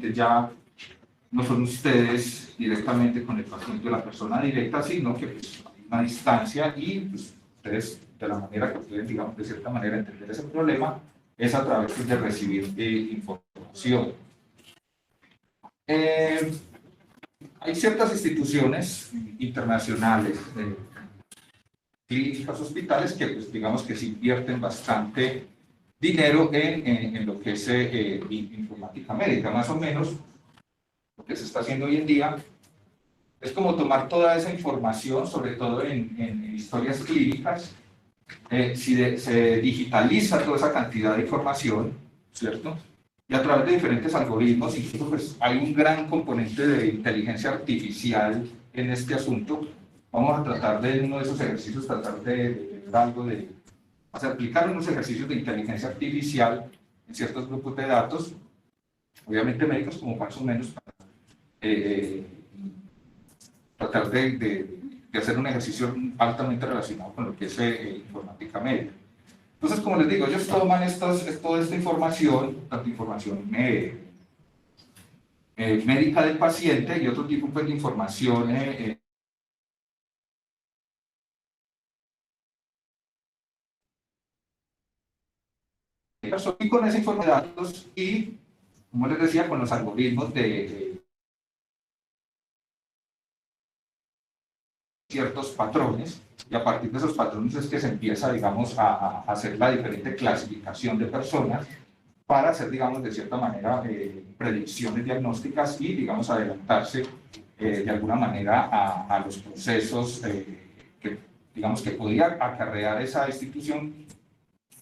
obviamente ya no son ustedes directamente con el paciente o la persona directa, sino que pues, hay una distancia y pues, ustedes de la manera que pueden, digamos, de cierta manera entender ese problema es a través pues, de recibir información. Hay ciertas instituciones internacionales, clínicas, hospitales, que pues, digamos que se invierten bastante dinero en lo que es informática médica. Más o menos lo que se está haciendo hoy en día es como tomar toda esa información, sobre todo en historias clínicas, si se digitaliza toda esa cantidad de información, ¿cierto? Y a través de diferentes algoritmos, incluso pues, hay un gran componente de inteligencia artificial en este asunto. Vamos a tratar de, en uno de esos ejercicios, tratar de ver algo de, aplicar unos ejercicios de inteligencia artificial en ciertos grupos de datos, obviamente médicos como más o menos, tratar de hacer un ejercicio altamente relacionado con lo que es informática médica. Entonces, como les digo, ellos toman toda esta información, tanto información médica del paciente y otro tipo pues, de información y con esa información de datos y, como les decía, con los algoritmos de ciertos patrones, y a partir de esos patrones es que se empieza, digamos, a hacer la diferente clasificación de personas para hacer, digamos, de cierta manera, predicciones diagnósticas y, digamos, adelantarse de alguna manera a los procesos que, digamos, que podría acarrear esa institución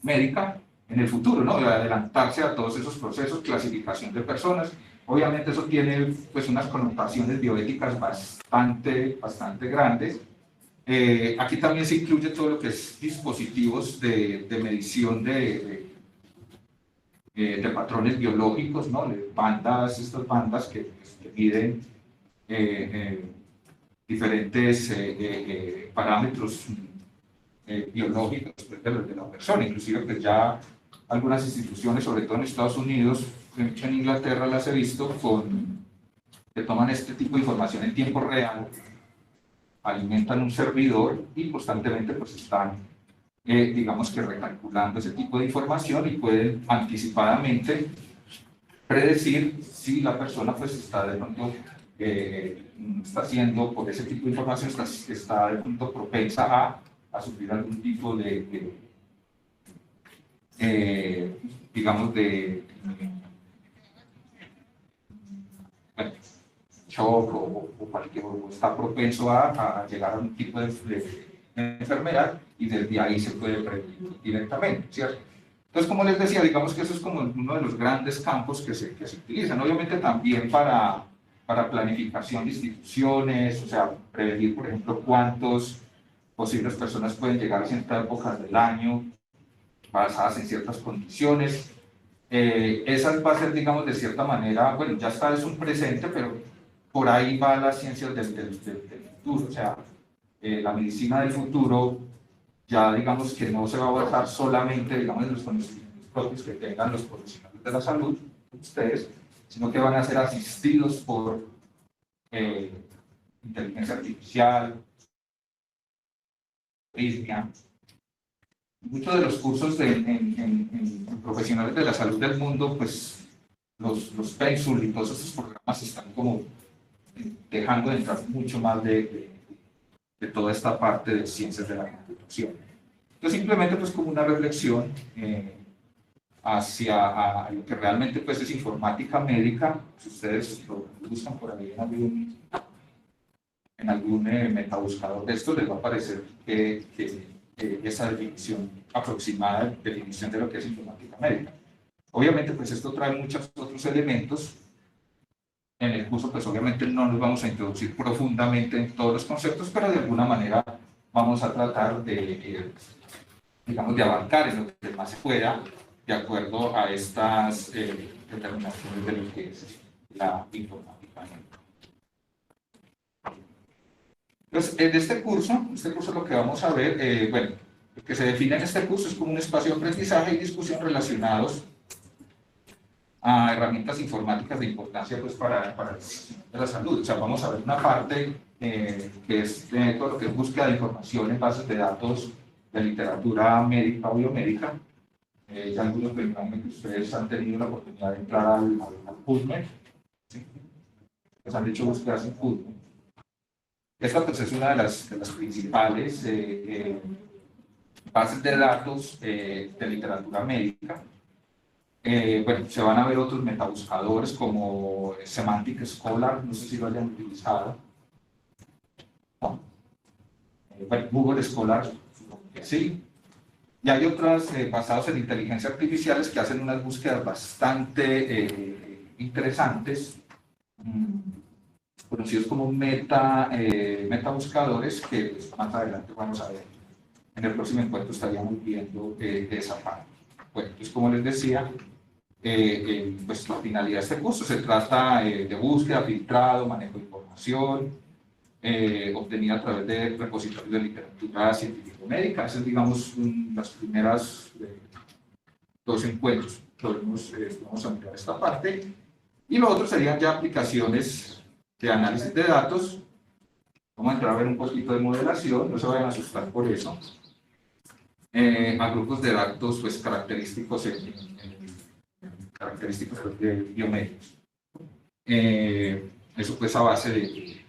médica en el futuro, ¿no? Adelantarse a todos esos procesos, clasificación de personas. Obviamente eso tiene pues, unas connotaciones bioéticas bastante grandes. Aquí también se incluye todo lo que es dispositivos de medición de patrones biológicos, ¿no? Estas bandas que miden diferentes parámetros biológicos de la persona. Inclusive pues ya algunas instituciones, sobre todo en Estados Unidos, en Inglaterra las he visto, que toman este tipo de información en tiempo real, alimentan un servidor y constantemente pues están, digamos que recalculando ese tipo de información y pueden anticipadamente predecir si la persona pues está de pronto, está haciendo por ese tipo de información, está de pronto propensa a sufrir algún tipo de digamos, shock o está propenso a llegar a un tipo de enfermedad y desde ahí se puede prevenir directamente, ¿cierto? Entonces, como les decía, digamos que eso es como uno de los grandes campos que se utilizan, obviamente también para planificación de instituciones, o sea, prevenir, por ejemplo, cuántos posibles personas pueden llegar a ciertas épocas del año, basadas en ciertas condiciones. Esas va a ser, digamos, de cierta manera, bueno, ya está, es un presente, pero por ahí va la ciencia del futuro, o sea, la medicina del futuro, ya digamos que no se va a basar solamente, digamos, en los conocimientos propios que tengan los profesionales de la salud, ustedes, sino que van a ser asistidos por inteligencia artificial, algoritmia. Muchos de los cursos en profesionales de la salud del mundo, pues los PENSUL y todos esos programas están como dejando de entrar mucho más de toda esta parte de ciencias de la computación. Entonces simplemente pues como una reflexión hacia lo que realmente pues es informática médica. Si ustedes lo buscan por ahí en algún metabuscador de esto, les va a aparecer que esa definición aproximada, definición de lo que es informática médica. Obviamente, pues esto trae muchos otros elementos. En el curso, pues obviamente no nos vamos a introducir profundamente en todos los conceptos, pero de alguna manera vamos a tratar digamos, de abarcar en lo que más se pueda, de acuerdo a estas determinaciones de lo que es la informática médica. Entonces, en este curso lo que vamos a ver, bueno, lo que se define en este curso es como un espacio de aprendizaje y discusión relacionados a herramientas informáticas de importancia pues, para la salud. O sea, vamos a ver una parte que es todo lo que es búsqueda de información en bases de datos de literatura médica o biomédica. Ya algunos que ustedes han tenido la oportunidad de entrar al PubMed, ¿sí? Pues han hecho búsquedas en PubMed. Esta pues, es una de las principales bases de datos de literatura médica. Bueno, se van a ver otros metabuscadores como Semantic Scholar, no sé si lo hayan utilizado. No. Bueno, Google Scholar, sí. Y hay otras basadas en inteligencia artificiales que hacen unas búsquedas bastante interesantes, conocidos como metabuscadores, que pues, más adelante vamos a ver. En el próximo encuentro estaríamos viendo esa parte. Bueno, pues como les decía, pues la finalidad de este curso se trata de búsqueda, filtrado, manejo de información, obtenida a través de repositorios de literatura científico-médica. Esas, digamos, las primeras dos encuentros. Vamos a mirar esta parte. Y lo otro serían ya aplicaciones de análisis de datos. Vamos a entrar a ver un poquito de modelación, no se vayan a asustar por eso. A grupos de datos pues, característicos de biomédicos. Eso pues a base de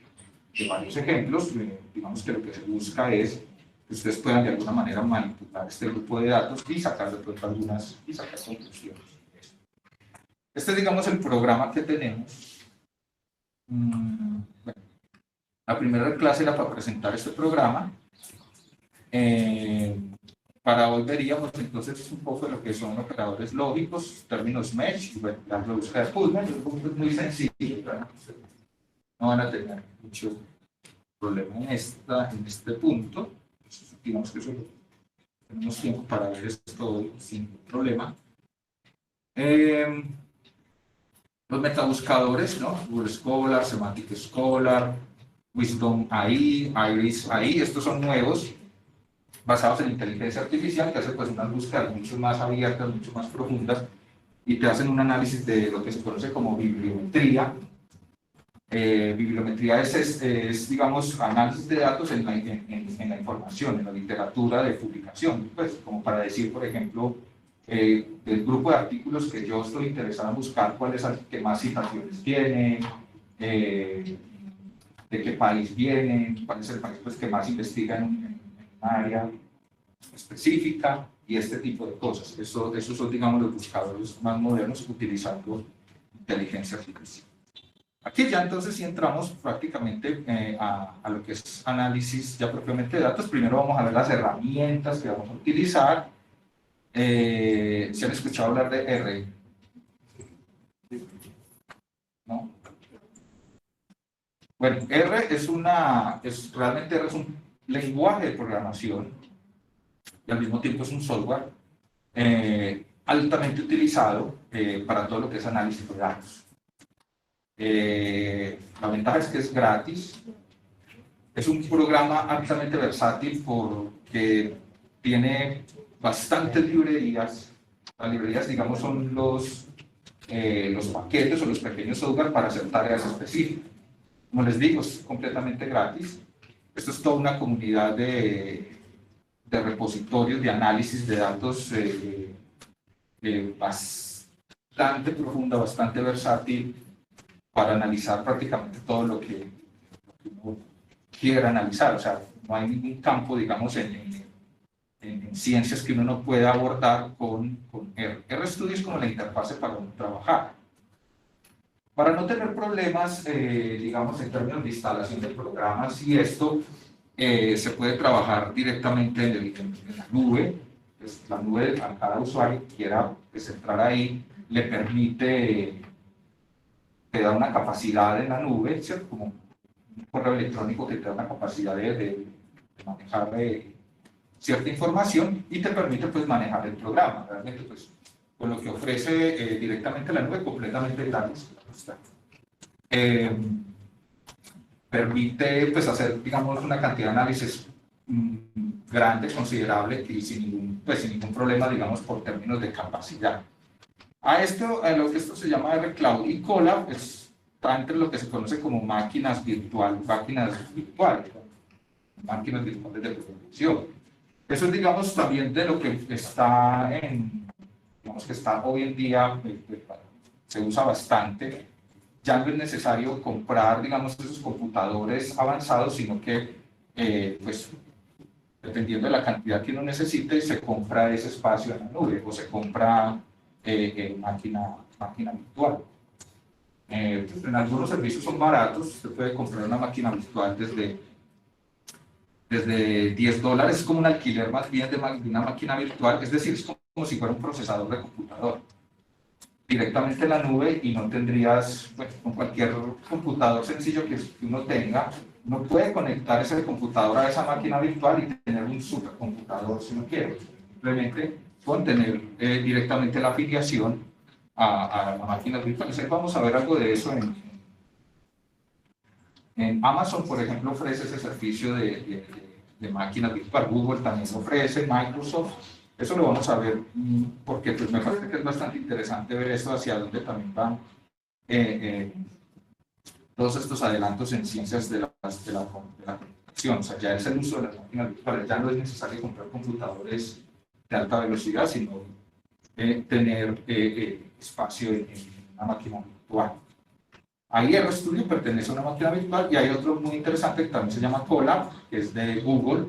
varios ejemplos. Digamos que lo que se busca es que ustedes puedan de alguna manera manipular este grupo de datos y sacar de pronto algunas y sacar conclusiones. Este es, digamos, el programa que tenemos. Bueno, la primera clase era para presentar este programa. Para hoy veríamos entonces un poco de lo que son operadores lógicos, términos mesh, y bueno, la búsqueda de PubMed es muy sencillo, ¿verdad? No van a tener mucho problema en este punto. Digamos que eso tenemos tiempo para ver esto hoy sin problema. Los metabuscadores, ¿no? Google Scholar, Semantic Scholar, Wisdom AI, Iris AI, estos son nuevos, basados en inteligencia artificial, que hacen pues, unas búsquedas mucho más abiertas, mucho más profundas, y te hacen un análisis de lo que se conoce como bibliometría. Bibliometría es, digamos, análisis de datos en la información, en la literatura de publicación, pues, como para decir, por ejemplo, del grupo de artículos que yo estoy interesado en buscar, cuál es el que más citaciones tiene, de qué país viene, cuál es el país pues, que más investiga en un área específica y este tipo de cosas. Esos son, digamos, los buscadores más modernos utilizando inteligencia artificial. Aquí ya entonces sí entramos prácticamente a lo que es análisis ya propiamente de datos. Primero vamos a ver las herramientas que vamos a utilizar. ¿Se han escuchado hablar de R? ¿No? Bueno, realmente R es un lenguaje de programación y al mismo tiempo es un software altamente utilizado para todo lo que es análisis de datos. La ventaja es que es gratis, es un programa altamente versátil porque tiene bastantes librerías. Las librerías, digamos, son los paquetes o los pequeños software para hacer tareas específicas. Como les digo, es completamente gratis. Esto es toda una comunidad de repositorios de análisis de datos bastante profunda, bastante versátil, para analizar prácticamente todo lo que uno quiera analizar. O sea, no hay ningún campo, digamos, en ciencias que uno no pueda abordar con R. RStudio es como la interfase para uno trabajar. Para no tener problemas, digamos, en términos de instalación de programas y esto, se puede trabajar directamente en la nube. Pues, la nube, a cada usuario que quiera pues, entrar ahí, le permite, te da una capacidad en la nube, ¿cierto? Como un correo electrónico que te da una capacidad de manejar cierta información y te permite pues, manejar el programa. Realmente, pues, con lo que ofrece directamente la nube, completamente gratis. Permite pues, hacer, digamos, una cantidad de análisis grande, considerable y sin ningún problema, digamos, por términos de capacidad. A lo que esto se llama R-Cloud y Colab está entre lo que se conoce como máquinas virtuales de producción. Eso es, digamos, también de lo que está digamos que está hoy en día, se usa bastante. Ya no es necesario comprar, digamos, esos computadores avanzados, sino que, pues, dependiendo de la cantidad que uno necesite, se compra ese espacio en la nube o se compra máquina virtual. Pues en algunos servicios son baratos, usted puede comprar una máquina virtual desde $10, es como un alquiler más bien de una máquina virtual, es decir, es como si fuera un procesador de computador directamente en la nube y no tendrías, pues, con cualquier computador sencillo que uno tenga, uno puede conectar ese computador a esa máquina virtual y tener un supercomputador si uno quiere, simplemente con tener directamente la afiliación a la máquina virtual. Entonces vamos a ver algo de eso en Amazon, por ejemplo, ofrece ese servicio de máquina virtual. Google también lo ofrece, Microsoft. Eso lo vamos a ver porque pues, me parece que es bastante interesante ver esto hacia dónde también van todos estos adelantos en ciencias de la computación. O sea, ya es el uso de las máquinas virtuales. Ya no es necesario comprar computadores de alta velocidad, sino tener espacio en una máquina virtual. Ahí RStudio pertenece a una máquina virtual y hay otro muy interesante que también se llama Colab, que es de Google,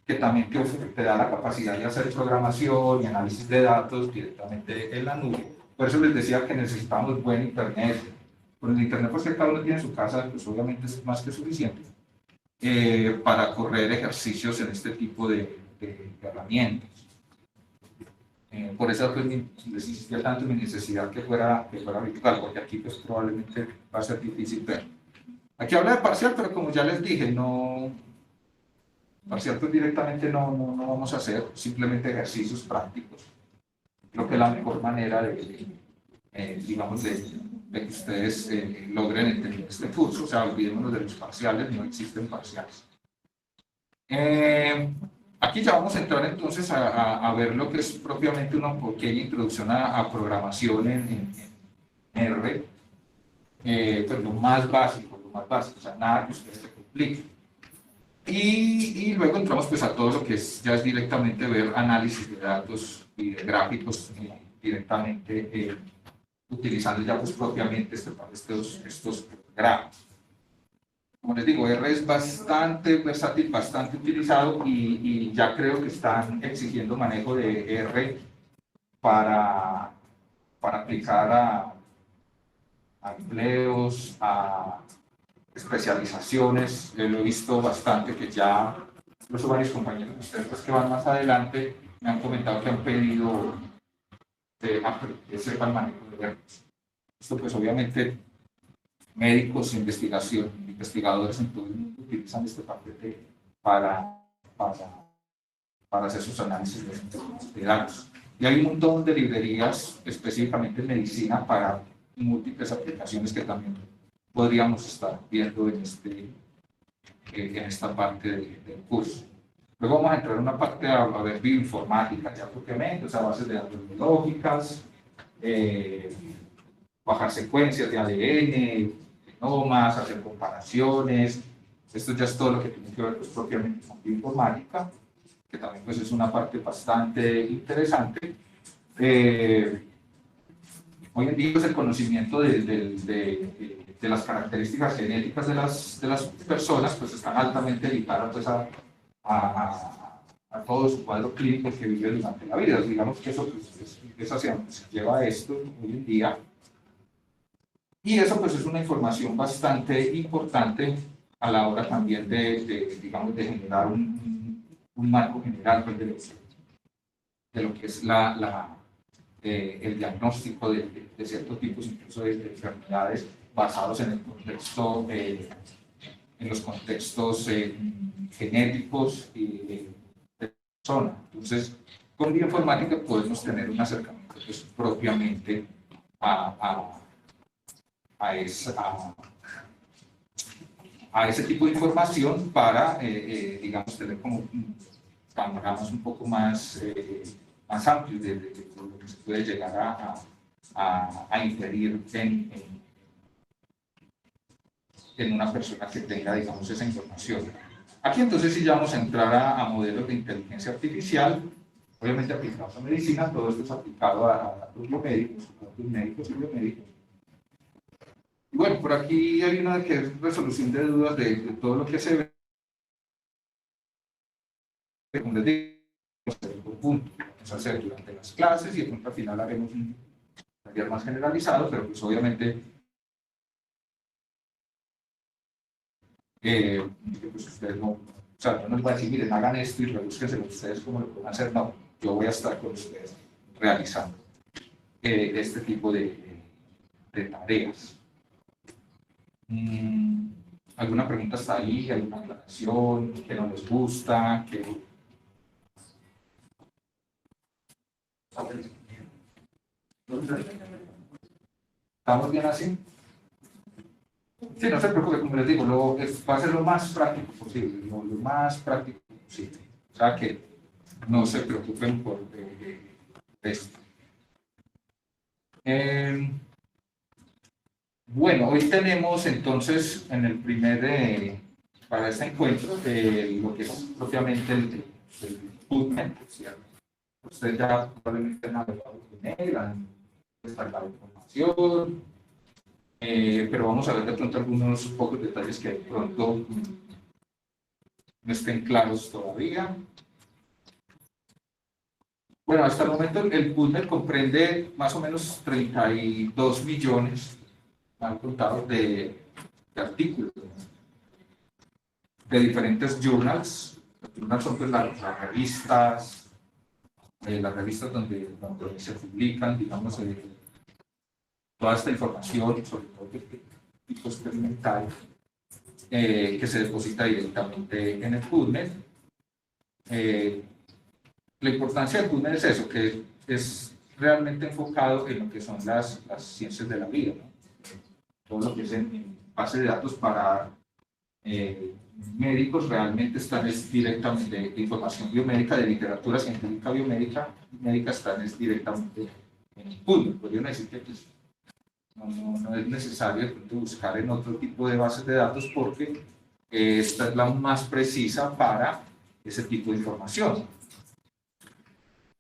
que también te da la capacidad de hacer programación y análisis de datos directamente en la nube. Por eso les decía que necesitamos buen internet. Con el internet, pues que cada uno tiene en su casa, pues obviamente es más que suficiente para correr ejercicios en este tipo de herramientas. Por eso pues, les insistía tanto mi necesidad que fuera virtual, porque aquí pues probablemente va a ser difícil ver. Aquí habla de parcial, pero como ya les dije, parcial pues directamente no vamos a hacer, simplemente ejercicios prácticos. Creo que es la mejor manera digamos, de que ustedes logren entender este curso. O sea, olvidémonos de los parciales, no existen parciales. Aquí ya vamos a entrar entonces a ver lo que es propiamente una pequeña introducción a programación en R, pues lo más básico, o sea, nada que ustedes se compliquen. Y luego entramos pues a todo lo que ya es directamente ver análisis de datos y de gráficos directamente utilizando ya pues propiamente estos programas. Como les digo, R es bastante versátil, bastante utilizado y ya creo que están exigiendo manejo de R para aplicar a empleos, a especializaciones. Lo he visto bastante que ya incluso varios compañeros de ustedes pues, que van más adelante me han comentado que han pedido que sepan manejo de R. Esto pues obviamente médicos, investigadores en todo el mundo utilizan este paquete para hacer sus análisis de datos. Y hay un montón de librerías específicamente en medicina para múltiples aplicaciones que también podríamos estar viendo en esta parte del curso. Luego vamos a entrar en una parte a ver bioinformática ya propiamente, o sea, bases de datos biológicas, bajar secuencias de ADN, genomas, hacer comparaciones. Esto ya es todo lo que tiene que ver pues, propiamente con bioinformática, que también pues, es una parte bastante interesante. Hoy en día pues, el conocimiento de las características genéticas de las personas pues, están altamente ligadas pues, a todo su cuadro clínico que vive durante la vida. Digamos que eso pues, es hacia donde se lleva esto hoy en día. Y eso pues es una información bastante importante a la hora también digamos, de generar un marco general pues, de lo que es el diagnóstico de ciertos tipos incluso de enfermedades basados en el contexto, en los contextos genéticos y de persona. Entonces, con bioinformática podemos tener un acercamiento pues, propiamente a ese tipo de información para, digamos, tener como panoramas un poco más amplios de lo que se puede llegar a inferir en una persona que tenga, digamos, esa información. Aquí entonces sí ya vamos a entrar a modelos de inteligencia artificial, obviamente aplicados a medicina. Todo esto es aplicado a los biomédicos, médicos y biomédicos. Y bueno, por aquí hay una que es resolución de dudas de todo lo que se ve. Como les digo, por punto, vamos a hacer durante las clases y de pronto al final haremos un taller más generalizado, pero pues obviamente pues ustedes no, o sea, no nos van a decir, miren, hagan esto y rebúsquenselo ustedes como lo pueden hacer. No, yo voy a estar con ustedes realizando este tipo de tareas. ¿Alguna pregunta hasta ahí? ¿Alguna aclaración? ¿Que no les gusta? ¿Estamos bien así? Sí, no se preocupe, como les digo, va a ser lo más práctico posible, lo más práctico posible. O sea que no se preocupen por esto. Bueno, hoy tenemos entonces en el primer, para este encuentro, lo que es propiamente el PubMed, ¿cierto? Ustedes ya probablemente han navegado con él, han descargado información, pero vamos a ver de pronto algunos pocos detalles que de pronto no estén claros todavía. Bueno, hasta el momento el PubMed comprende más o menos 32 millones mal contados de artículos de diferentes journals. Los journals son pues, las revistas donde se publican, digamos, toda esta información, sobre todo de tipo experimental, que se deposita directamente en el PubMed. La importancia del PubMed es eso, que es realmente enfocado en lo que son las ciencias de la vida, ¿no? Todo lo que es en base de datos para médicos realmente están directamente de información biomédica, de literatura científica biomédica, están directamente en el PubMed. Podrían decir que pues, no es necesario buscar en otro tipo de bases de datos porque esta es la más precisa para ese tipo de información.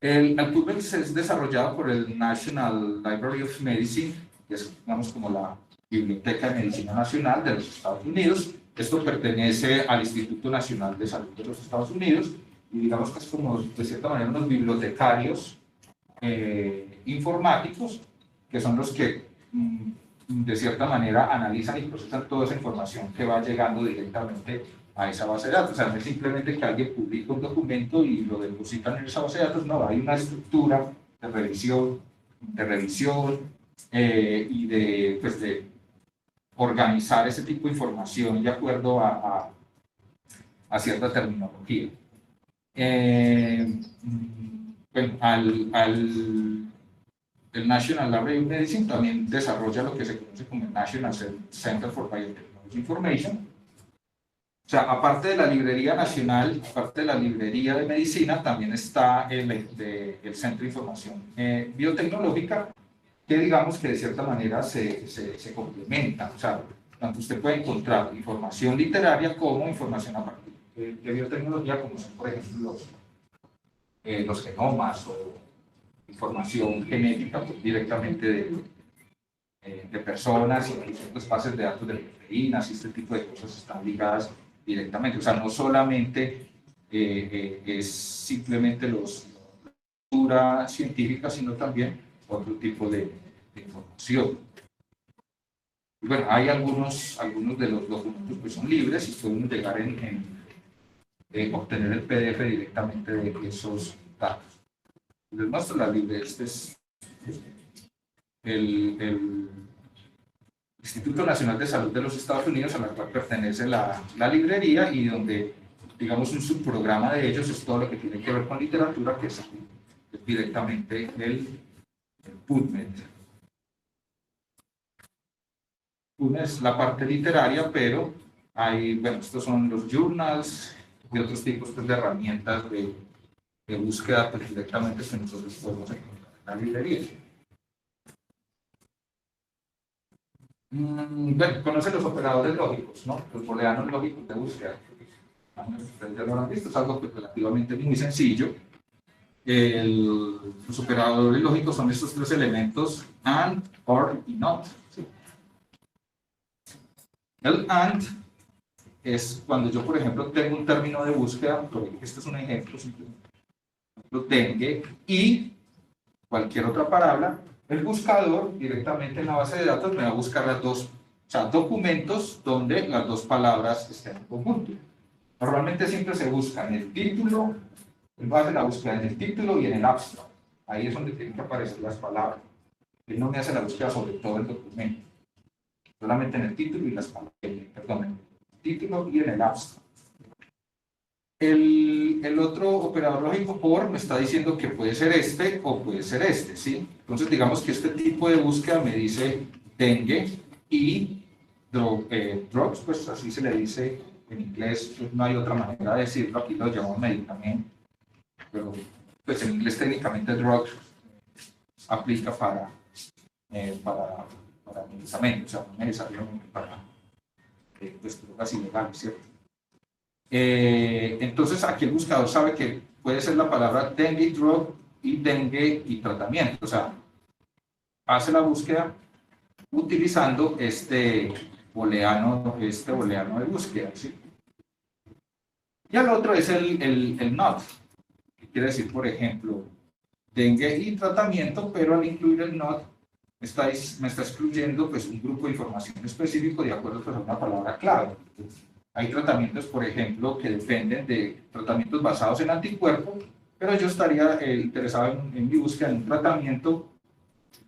El PubMed es desarrollado por el National Library of Medicine, que es, digamos, como la Biblioteca de Medicina Nacional de los Estados Unidos. Esto pertenece al Instituto Nacional de Salud de los Estados Unidos y digamos que es como, de cierta manera, unos bibliotecarios informáticos que son los que, de cierta manera, analizan y procesan toda esa información que va llegando directamente a esa base de datos. O sea, no es simplemente que alguien publica un documento y lo depositan en esa base de datos, no, hay una estructura de revisión y pues de organizar ese tipo de información de acuerdo a cierta terminología. Bueno, el National Library of Medicine también desarrolla lo que se conoce como el National Center for Biotechnology Information. O sea, aparte de la librería nacional, aparte de la librería de medicina, también está el Centro de Información Biotecnológica, que digamos que de cierta manera se complementan. O sea, tanto usted puede encontrar información literaria como información a partir de biotecnología, como son, por ejemplo, los genomas o información genética pues, directamente de personas, incluso las bases de datos de proteínas y este tipo de cosas están ligadas directamente. O sea, no solamente es simplemente la lectura científica, sino también otro tipo de información. Y bueno, hay algunos de los documentos que son libres y pueden llegar en obtener el PDF directamente de esos datos. Les muestro la libre. Este es el Instituto Nacional de Salud de los Estados Unidos, a la cual pertenece la librería y donde, digamos, un subprograma de ellos es todo lo que tiene que ver con literatura, que es directamente el PubMed. PubMed es la parte literaria, pero hay, bueno, estos son los journals y otros tipos de herramientas de búsqueda pues, directamente que nosotros podemos encontrar en la librería. Bueno, conocen los operadores lógicos, ¿no? Los booleanos lógicos de búsqueda. Ustedes ya lo habrán visto, es algo pues, relativamente muy sencillo. Los operadores lógicos son estos tres elementos, AND, OR y NOT. ¿Sí? El AND es cuando yo, por ejemplo, tengo un término de búsqueda, este es un ejemplo, lo dengue, y cualquier otra palabra, el buscador directamente en la base de datos me va a buscar las dos, o sea, documentos donde las dos palabras estén en conjunto. Normalmente siempre se busca en el título, él va a hacer la búsqueda en el título y en el abstract. Ahí es donde tienen que aparecer las palabras. Él no me hace la búsqueda sobre todo el documento, solamente en el título y las palabras, perdón, en el título y en el abstract. El otro operador lógico OR me está diciendo que puede ser este o puede ser este, ¿sí? Entonces digamos que este tipo de búsqueda me dice dengue y drugs, pues así se le dice en inglés, pues no hay otra manera de decirlo, aquí lo llamamos medicamento, pero pues en inglés técnicamente drugs aplica para medicamentos, o sea, no necesariamente para pues, drogas ilegales, ¿cierto? Entonces aquí el buscador sabe que puede ser la palabra dengue drug y dengue y tratamiento, o sea, hace la búsqueda utilizando este booleano de búsqueda, ¿sí? Y el otro es el not, que quiere decir, por ejemplo, dengue y tratamiento, pero al incluir el not me está excluyendo pues, un grupo de información específico de acuerdo pues, a una palabra clave. Hay tratamientos, por ejemplo, que dependen de tratamientos basados en anticuerpos, pero yo estaría interesado en mi búsqueda en un tratamiento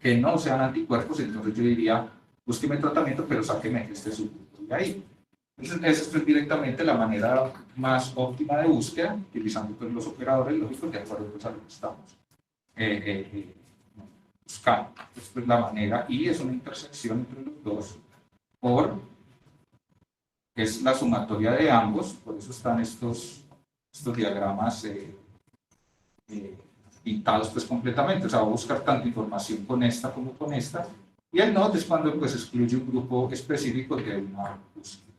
que no sean anticuerpos, entonces yo diría, búsqueme tratamiento, pero sáqueme este subgrupo de ahí. Entonces, esa es directamente la manera más óptima de búsqueda, utilizando pues, los operadores lógicos de acuerdo pues, a lo que estamos buscando. Esta es la manera, y es una intersección entre los dos por es la sumatoria de ambos, por eso están estos diagramas pintados pues completamente, o sea, va a buscar tanto información con esta como con esta, y el NOT es cuando pues excluye un grupo específico de una búsqueda.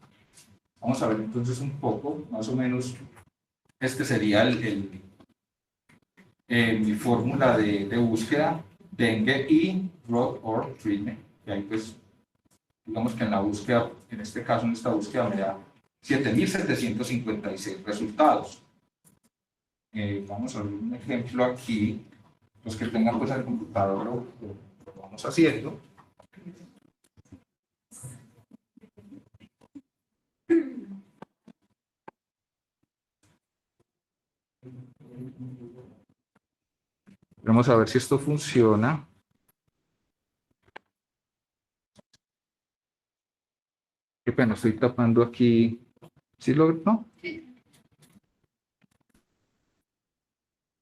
Vamos a ver entonces un poco, más o menos, este sería mi fórmula de búsqueda, dengue y drug or treatment, y ahí pues digamos que en la búsqueda, en este caso en esta búsqueda me da 7.756 resultados. Vamos a ver un ejemplo aquí, los que tengan pues el computador lo vamos haciendo. Vamos a ver si esto funciona. Qué pena, estoy tapando aquí. ¿Sí lo no?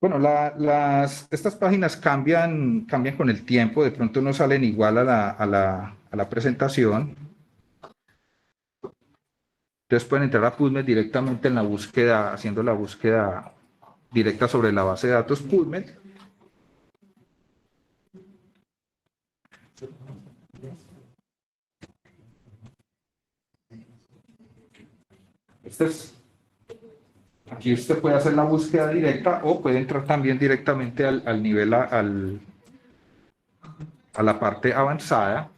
Bueno, estas páginas cambian con el tiempo, de pronto no salen igual a la presentación. Entonces pueden entrar a PubMed directamente en la búsqueda, haciendo la búsqueda directa sobre la base de datos PubMed. Aquí usted puede hacer la búsqueda directa o puede entrar también directamente al nivel, a la parte avanzada.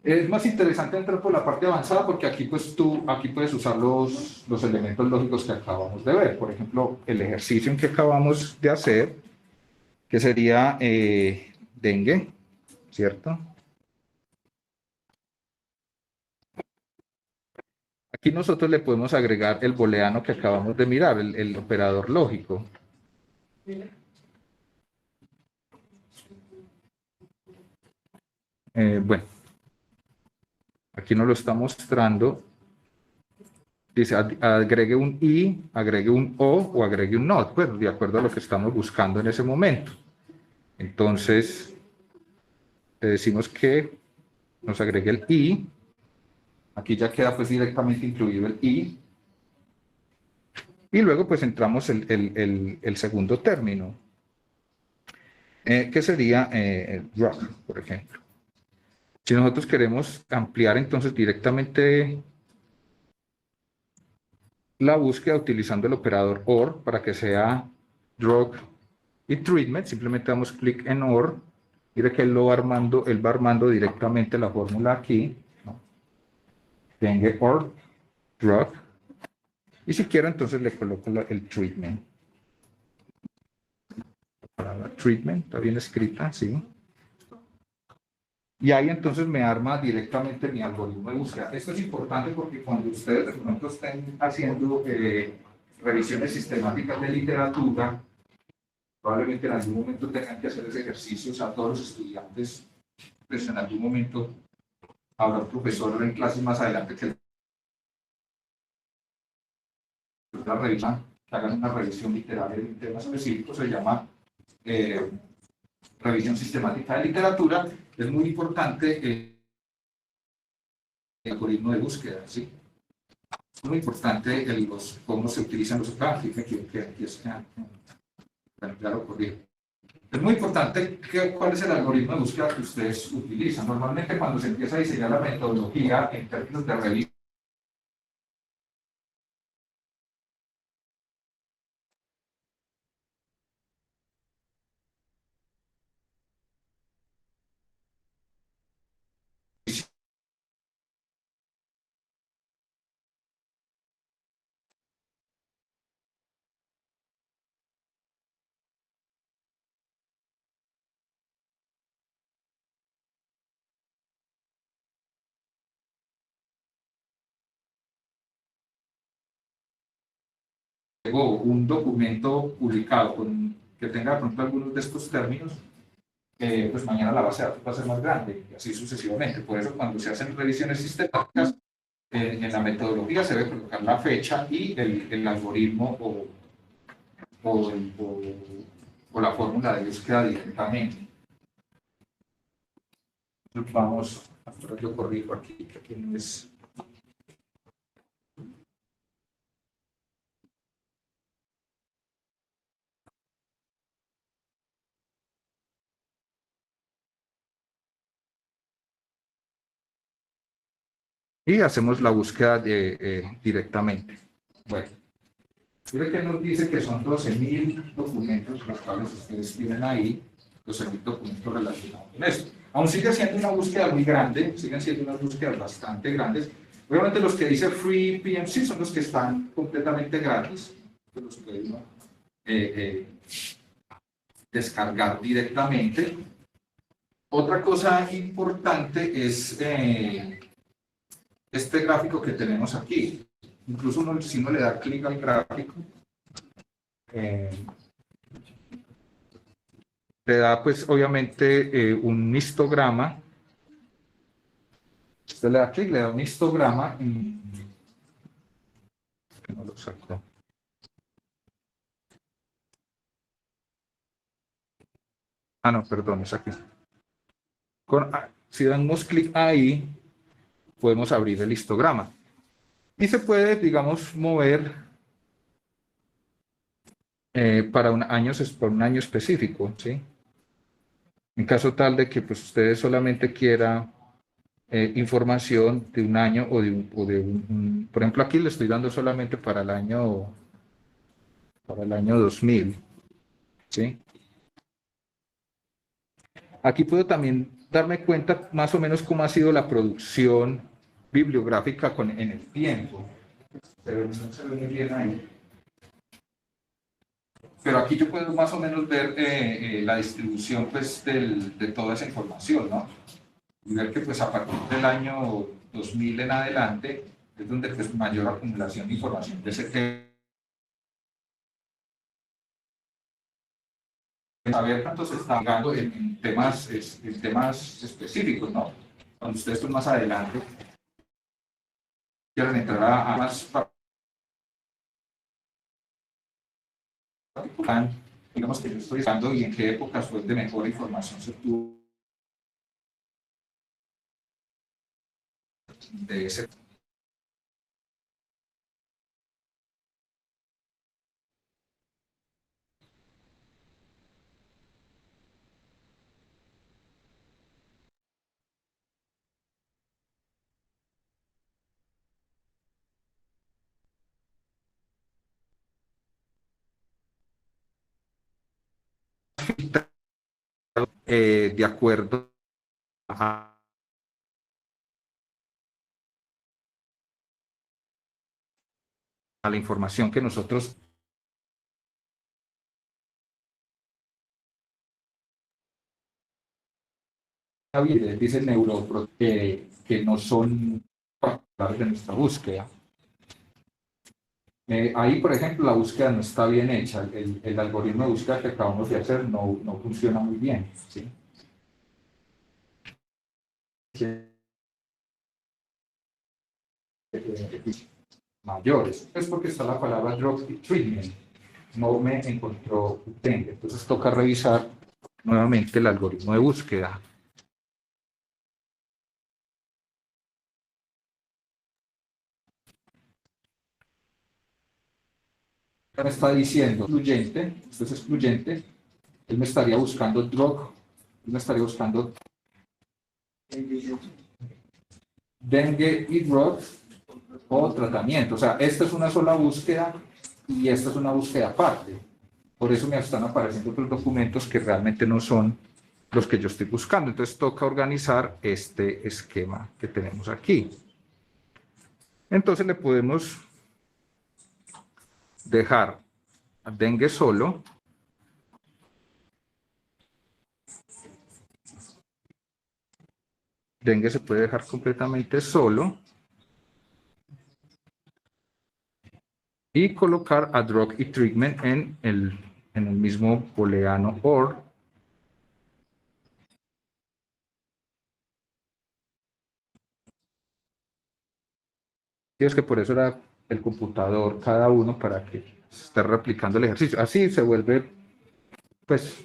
Es más interesante entrar por la parte avanzada porque aquí pues aquí puedes usar los elementos lógicos que acabamos de ver. Por ejemplo, el ejercicio en que acabamos de hacer, que sería dengue, ¿cierto? Aquí nosotros le podemos agregar el booleano que acabamos de mirar, el operador lógico. Bueno, aquí nos lo está mostrando. Dice, agregue un i, agregue un o agregue un not, pues de acuerdo a lo que estamos buscando en ese momento. Entonces, le decimos que nos agregue el i. Aquí ya queda pues directamente incluido el i. Y luego pues entramos el segundo término. que sería drug, por ejemplo. Si nosotros queremos ampliar entonces directamente la búsqueda utilizando el operador OR para que sea drug y treatment, simplemente damos clic en OR. Mire que él va armando directamente la fórmula aquí, ¿no? Tenga OR, drug, y si quiero entonces le coloco el treatment. La palabra treatment está bien escrita, ¿sí? Y ahí entonces me arma directamente mi algoritmo de búsqueda. Esto es importante porque cuando ustedes de pronto estén haciendo revisiones sistemáticas de literatura, probablemente en algún momento tengan que hacer ese ejercicio a todos los estudiantes, pues en algún momento habrá un profesor en clases más adelante que la revisan, que hagan una revisión literaria de un tema específico, se llama revisión sistemática de literatura. Es muy importante el algoritmo de búsqueda, ¿sí? Es muy importante cómo se utilizan los gráficos que aquí están. Bueno, ya lo corrí. Es muy importante cuál es el algoritmo de búsqueda que ustedes utilizan. Normalmente cuando se empieza a diseñar la metodología en términos de revisión, luego un documento publicado que tenga de pronto algunos de estos términos, pues mañana la base de datos va a ser más grande y así sucesivamente. Por eso cuando se hacen revisiones sistemáticas, en la metodología se debe colocar la fecha y el algoritmo o, o, o la fórmula de búsqueda directamente. Entonces vamos, ahora yo corrijo aquí, que aquí no es. Y hacemos la búsqueda directamente. Bueno, mire que nos dice que son 12.000 documentos los cuales ustedes tienen ahí, 12.000 documentos relacionados con esto. Aún sigue siendo una búsqueda muy grande, siguen siendo unas búsquedas bastante grandes. Obviamente los que dice Free PMC son los que están completamente gratis, los puede uno descargar directamente. Otra cosa importante es este gráfico que tenemos aquí. Incluso si uno le da clic al gráfico, te da pues obviamente un histograma. Usted le da clic, le da un histograma. No lo saco. Ah, no, perdón, es aquí. Si damos clic ahí, podemos abrir el histograma. Y se puede, digamos, mover para un año específico, ¿sí? En caso tal de que pues, ustedes solamente quieran información de un año o por ejemplo, aquí le estoy dando solamente para el año 2000, ¿sí? Aquí puedo también darme cuenta más o menos cómo ha sido la producción bibliográfica en el tiempo. No se ve muy bien ahí. Pero aquí yo puedo más o menos ver la distribución pues, de toda esa información, ¿no? Y ver que pues, a partir del año 2000 en adelante es donde pues, mayor acumulación de información de ese tema. Saber cuánto se está hablando en temas específicos, ¿no? Cuando ustedes pues, más adelante quieran entrar a más particular, digamos que yo estoy usando y en qué época fue de mejor información se obtuvo de ese. filtrado de acuerdo a la información que nosotros dice Neuropro que no son particulares de nuestra búsqueda. Ahí, por ejemplo, la búsqueda no está bien hecha. El algoritmo de búsqueda que acabamos de hacer no funciona muy bien, ¿sí? Mayores. Es porque está la palabra drug treatment. No me encontró dengue. Entonces toca revisar nuevamente el algoritmo de búsqueda. Me está diciendo excluyente, esto es excluyente, él me estaría buscando drug, él me estaría buscando dengue y drug o tratamiento. O sea, esta es una sola búsqueda y esta es una búsqueda aparte. Por eso me están apareciendo otros documentos que realmente no son los que yo estoy buscando. Entonces toca organizar este esquema que tenemos aquí. Entonces le podemos dejar a dengue solo. Dengue se puede dejar completamente solo. Y colocar a drug y treatment en el mismo booleano OR. Y es que por eso era el computador cada uno para que esté replicando el ejercicio. Así se vuelve, pues,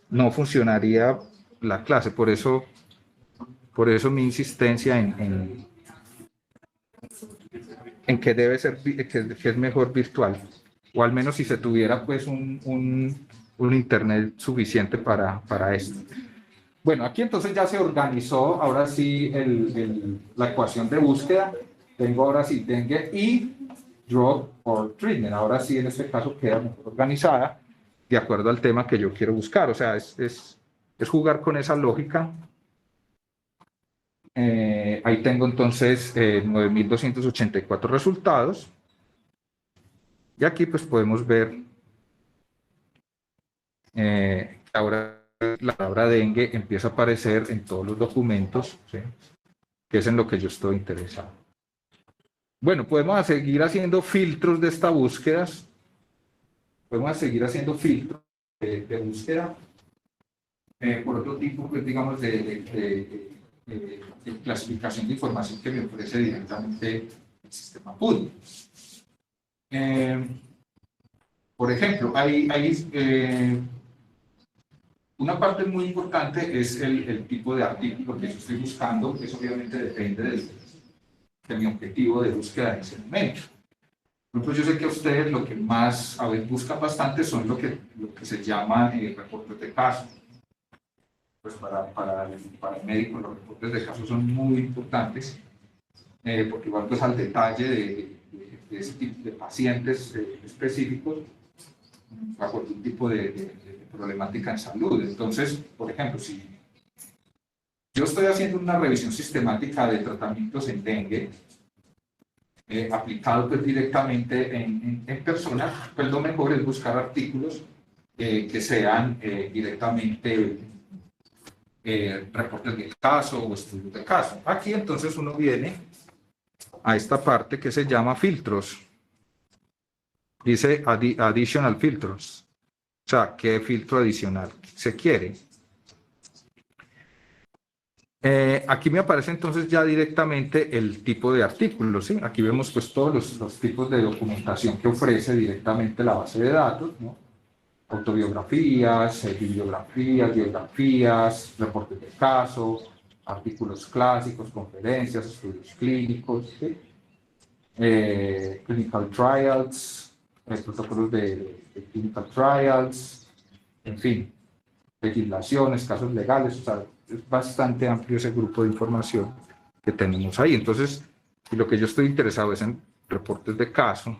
no funcionaría la clase. Por eso mi insistencia en que debe ser, que es mejor virtual. O al menos si se tuviera, pues, un internet suficiente para esto. Bueno, aquí entonces ya se organizó, ahora sí, la ecuación de búsqueda. Tengo ahora sí dengue y drug or treatment. Ahora sí, en este caso queda mejor organizada de acuerdo al tema que yo quiero buscar. O sea, es jugar con esa lógica. Ahí tengo entonces 9.284 resultados. Y aquí pues podemos ver ahora la palabra dengue empieza a aparecer en todos los documentos, ¿sí? Que es en lo que yo estoy interesado. Bueno, podemos seguir haciendo filtros de estas búsquedas. Podemos seguir haciendo filtros de búsqueda por otro tipo, pues, digamos, de clasificación de información que me ofrece directamente el sistema PUD. Por ejemplo, hay una parte muy importante es el tipo de artículo que yo estoy buscando, que eso obviamente depende de mi objetivo de búsqueda en ese momento. Por ejemplo, yo sé que a ustedes lo que más a veces buscan bastante son lo que se llama reportes de caso. Pues para el médico los reportes de caso son muy importantes, porque igual pues al detalle de ese tipo de pacientes específicos, bajo algún tipo de problemática en salud. Entonces, por ejemplo, si yo estoy haciendo una revisión sistemática de tratamientos en dengue, aplicado pues, directamente en personas, pues lo mejor es buscar artículos que sean directamente reportes de caso o estudios de caso. Aquí entonces uno viene a esta parte que se llama filtros. Dice additional filters. O sea, ¿qué filtro adicional se quiere? Aquí me aparece entonces ya directamente el tipo de artículo, ¿sí? Aquí vemos pues todos los tipos de documentación que ofrece directamente la base de datos, ¿no? Autobiografías, bibliografías, biografías, reportes de caso, artículos clásicos, conferencias, estudios clínicos, ¿sí? Clinical trials, protocolos de clinical trials, en fin, legislaciones, casos legales, o sea, es bastante amplio ese grupo de información que tenemos ahí. Entonces, lo que yo estoy interesado es en reportes de caso.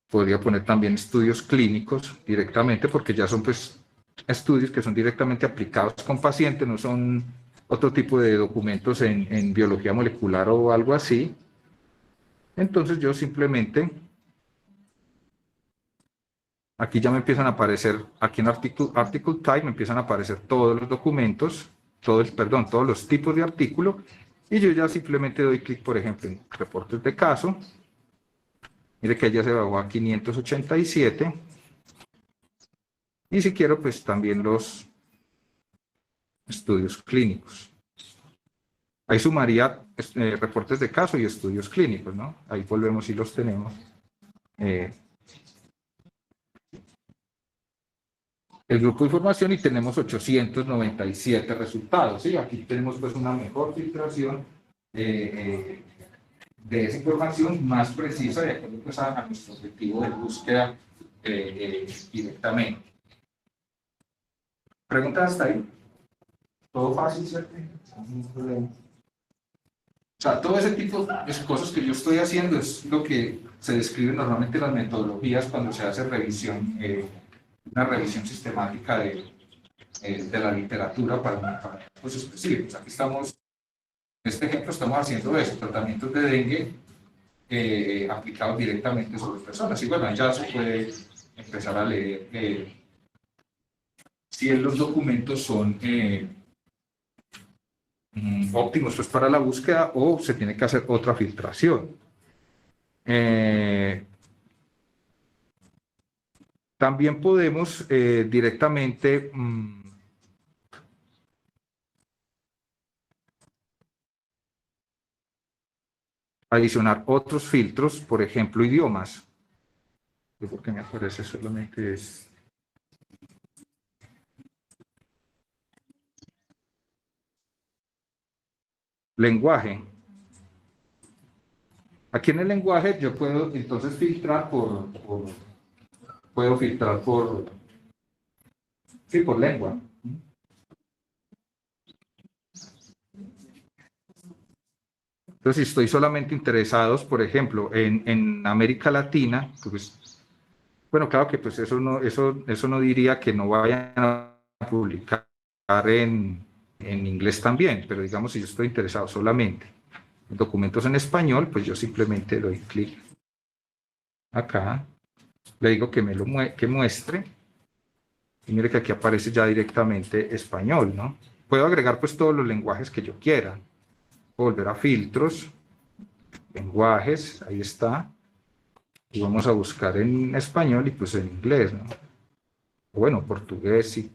podría poner también estudios clínicos directamente, porque ya son pues estudios que son directamente aplicados con pacientes, no son otro tipo de documentos en biología molecular o algo así. Entonces yo simplemente, aquí ya me empiezan a aparecer, aquí en Article Type me empiezan a aparecer todos los documentos, todos los tipos de artículo, y yo ya simplemente doy clic, por ejemplo, en reportes de caso. Mire que ya se bajó a 587. Y si quiero, pues también los estudios clínicos. Ahí sumaría reportes de caso y estudios clínicos, ¿no? Ahí volvemos y los tenemos. El grupo de información y tenemos 897 resultados, ¿sí? Aquí tenemos pues una mejor filtración de esa información más precisa de acuerdo pues, a nuestro objetivo de búsqueda directamente. ¿Preguntas hasta ahí? ¿Todo fácil, cierto? O sea, todo ese tipo de cosas que yo estoy haciendo es lo que se describe normalmente en las metodologías cuando se hace revisión, una revisión sistemática de la literatura para casos específicos. Aquí estamos, en este ejemplo estamos haciendo eso, tratamientos de dengue aplicados directamente sobre personas. Y bueno, ya se puede empezar a leer si los documentos son óptimos pues, para la búsqueda o se tiene que hacer otra filtración. También podemos directamente adicionar otros filtros, por ejemplo, idiomas. Porque me aparece solamente es lenguaje. Aquí en el lenguaje yo puedo entonces filtrar puedo filtrar por lengua. Entonces, si estoy solamente interesados, por ejemplo, en América Latina, pues, bueno, claro que pues eso no diría que no vayan a publicar en inglés también, pero digamos, si yo estoy interesado solamente en documentos en español, pues yo simplemente doy clic acá, le digo que que muestre, y mire que aquí aparece ya directamente español, ¿no? Puedo agregar pues todos los lenguajes que yo quiera, volver a filtros, lenguajes, ahí está, y vamos a buscar en español y pues en inglés, ¿no? Bueno, portugués, si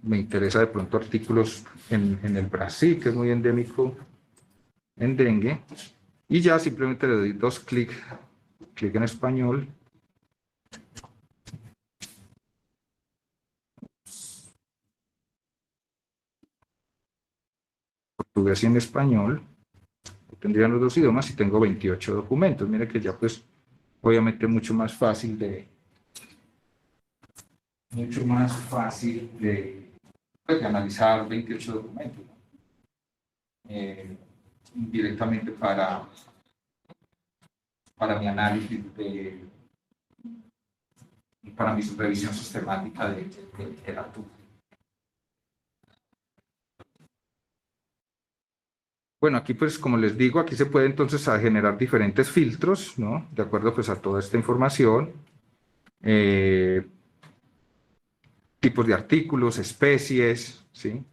me interesa de pronto artículos en el Brasil, que es muy endémico en dengue, y ya simplemente le doy dos clic en español, portugués y en español, tendrían los dos idiomas y tengo 28 documentos. Mire que ya pues obviamente mucho más fácil de pues, de analizar 28 documentos, ¿no? Directamente para mi análisis para mi revisión sistemática de literatura. Bueno, aquí pues como les digo, aquí se puede entonces generar diferentes filtros, ¿no? De acuerdo pues a toda esta información. Tipos de artículos, especies, ¿sí?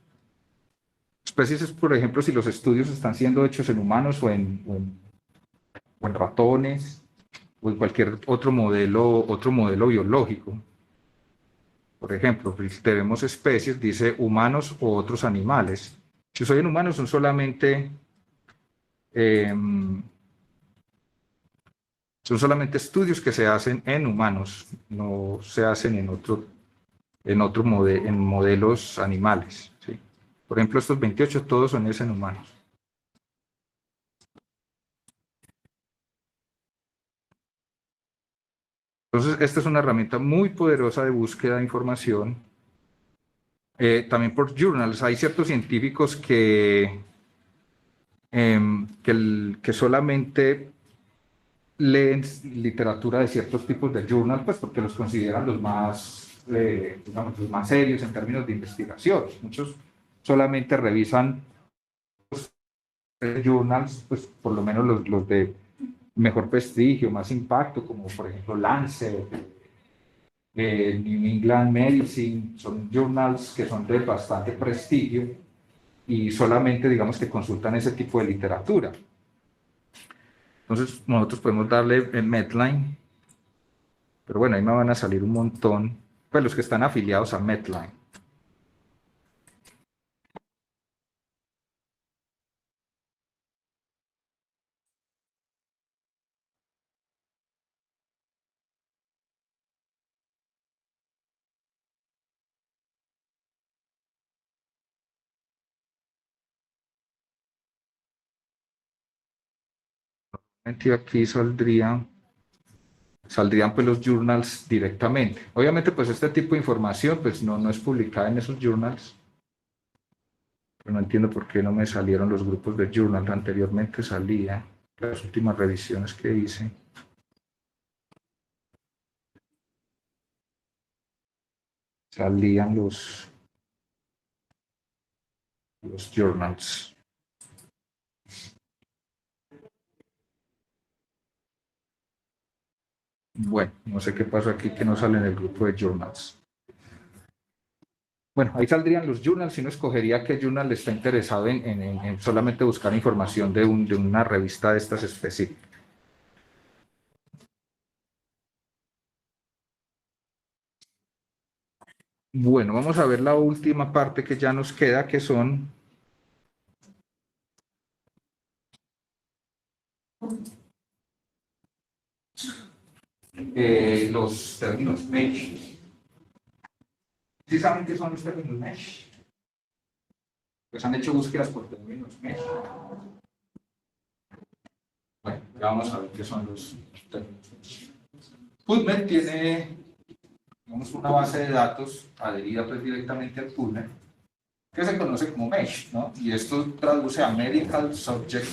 Especies es, por ejemplo, si los estudios están siendo hechos en humanos o en ratones o en cualquier otro modelo biológico. Por ejemplo, si tenemos especies, dice humanos o otros animales. Si soy en humanos, son solamente estudios que se hacen en humanos, no se hacen en modelos animales, ¿sí? Por ejemplo, estos 28 todos son en humanos. Entonces, esta es una herramienta muy poderosa de búsqueda de información. También por journals, hay ciertos científicos que solamente leen literatura de ciertos tipos de journal, pues porque los consideran los más, digamos, los más serios en términos de investigación. Muchos solamente revisan journals, pues por lo menos los de mejor prestigio, más impacto, como por ejemplo Lancet, New England Medicine, son journals que son de bastante prestigio y solamente digamos que consultan ese tipo de literatura. Entonces nosotros podemos darle en Medline, pero bueno, ahí me van a salir un montón, pues los que están afiliados a Medline. Aquí saldrían pues los journals directamente. Obviamente pues este tipo de información pues no es publicada en esos journals, pero no entiendo por qué no me salieron los grupos de journals. Anteriormente salía, las últimas revisiones que hice. Salían los journals. Bueno, no sé qué pasó aquí que no sale en el grupo de journals. Bueno, ahí saldrían los journals y uno escogería qué journal está interesado en solamente buscar información de una revista de estas específicas. Bueno, vamos a ver la última parte que ya nos queda, que son los términos mesh. ¿Sí saben qué son los términos mesh? Pues han hecho búsquedas por términos mesh. Bueno, ya vamos a ver qué son los términos mesh. PubMed tiene, digamos, una base de datos adherida pues, directamente al PubMed, que se conoce como mesh, ¿no? Y esto traduce a Medical Subject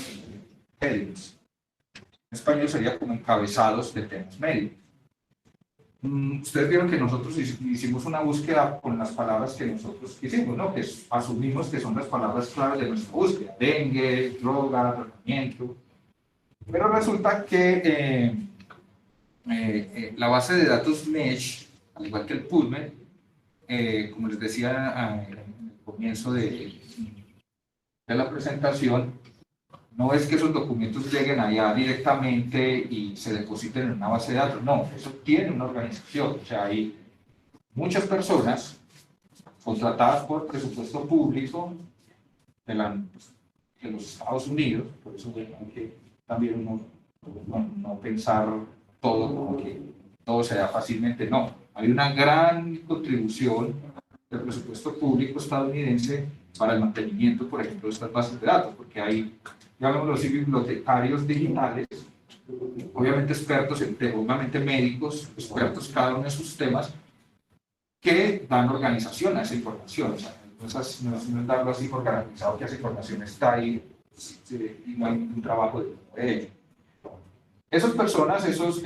Headings. En español sería como encabezados de temas médicos. Ustedes vieron que nosotros hicimos una búsqueda con las palabras que nosotros hicimos, ¿no? Que asumimos que son las palabras claves de nuestra búsqueda: dengue, droga, tratamiento. Pero resulta que la base de datos Mesh, al igual que el PubMed, como les decía en el comienzo de la presentación, no es que esos documentos lleguen allá directamente y se depositen en una base de datos, no, eso tiene una organización, o sea, hay muchas personas contratadas por presupuesto público de los Estados Unidos, por eso hay que también no pensar todo como que todo se da fácilmente, no, hay una gran contribución del presupuesto público estadounidense para el mantenimiento, por ejemplo, de estas bases de datos, porque hay, llamémoslo así, bibliotecarios digitales, obviamente expertos, obviamente médicos, expertos cada uno de sus temas, que dan organización a esa información. O sea, no es darlo así por garantizado que esa información está ahí y no hay ningún trabajo de ello. Esas personas, esos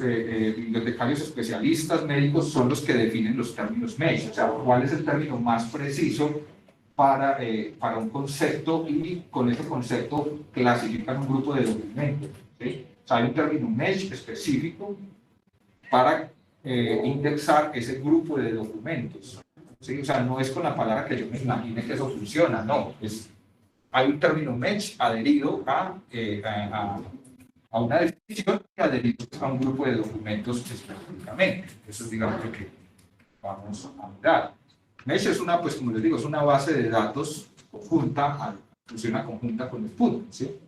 bibliotecarios especialistas médicos son los que definen los términos MESH, o sea, cuál es el término más preciso para un concepto, y con ese concepto clasifican un grupo de documentos. ¿Sí? O sea, hay un término MESH específico para indexar ese grupo de documentos. ¿Sí? O sea, no es con la palabra que yo me imagine que eso funciona, no. Hay un término MESH adherido a una definición y adherido a un grupo de documentos específicamente. Eso es, digamos, lo que vamos a mirar. MESH es una, pues como les digo, es una base de datos conjunta, funciona conjunta con el PubMed, ¿sí?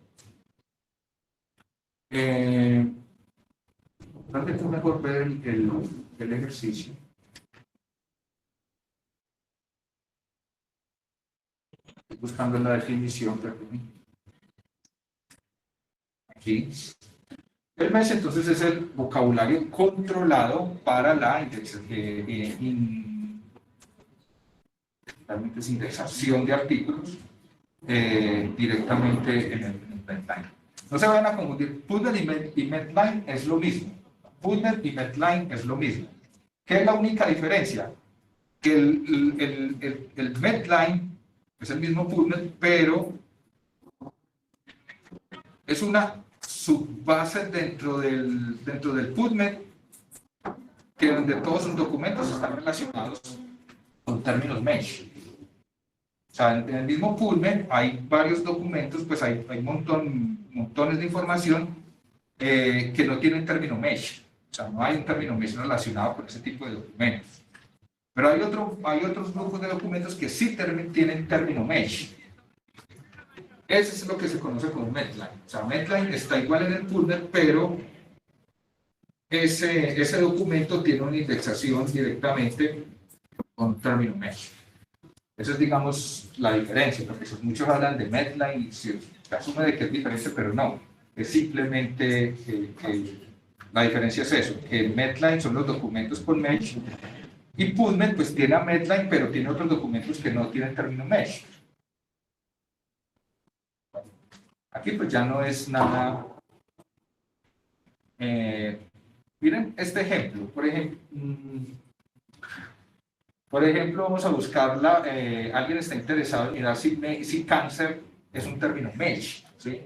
Realmente es mejor ver el ejercicio. Estoy buscando la definición, perdón. Aquí. El MESH entonces es el vocabulario controlado para la indexación de artículos directamente en el ventana. No se vayan a confundir, PubMed y Medline es lo mismo. PubMed y Medline es lo mismo. ¿Qué es la única diferencia? Que el Medline es el mismo PubMed, pero es una subbase dentro del PubMed, que donde todos sus documentos están relacionados con términos mesh. O sea, en el mismo PubMed hay varios documentos, pues hay montones de información que no tienen término mesh. O sea, no hay un término mesh relacionado con ese tipo de documentos. Pero hay otros grupos de documentos que sí tienen término mesh. Ese es lo que se conoce como Medline. O sea, Medline está igual en el PubMed, pero ese documento tiene una indexación directamente con término mesh. Esa es, digamos, la diferencia, porque muchos hablan de Medline y se asume de que es diferente, pero no. Es simplemente la diferencia es eso, que Medline son los documentos con mesh y PubMed pues tiene a Medline, pero tiene otros documentos que no tienen término mesh. Aquí pues ya no es nada. Miren este ejemplo, por ejemplo, vamos a buscarla, alguien está interesado en mirar si cáncer es un término mesh, ¿sí?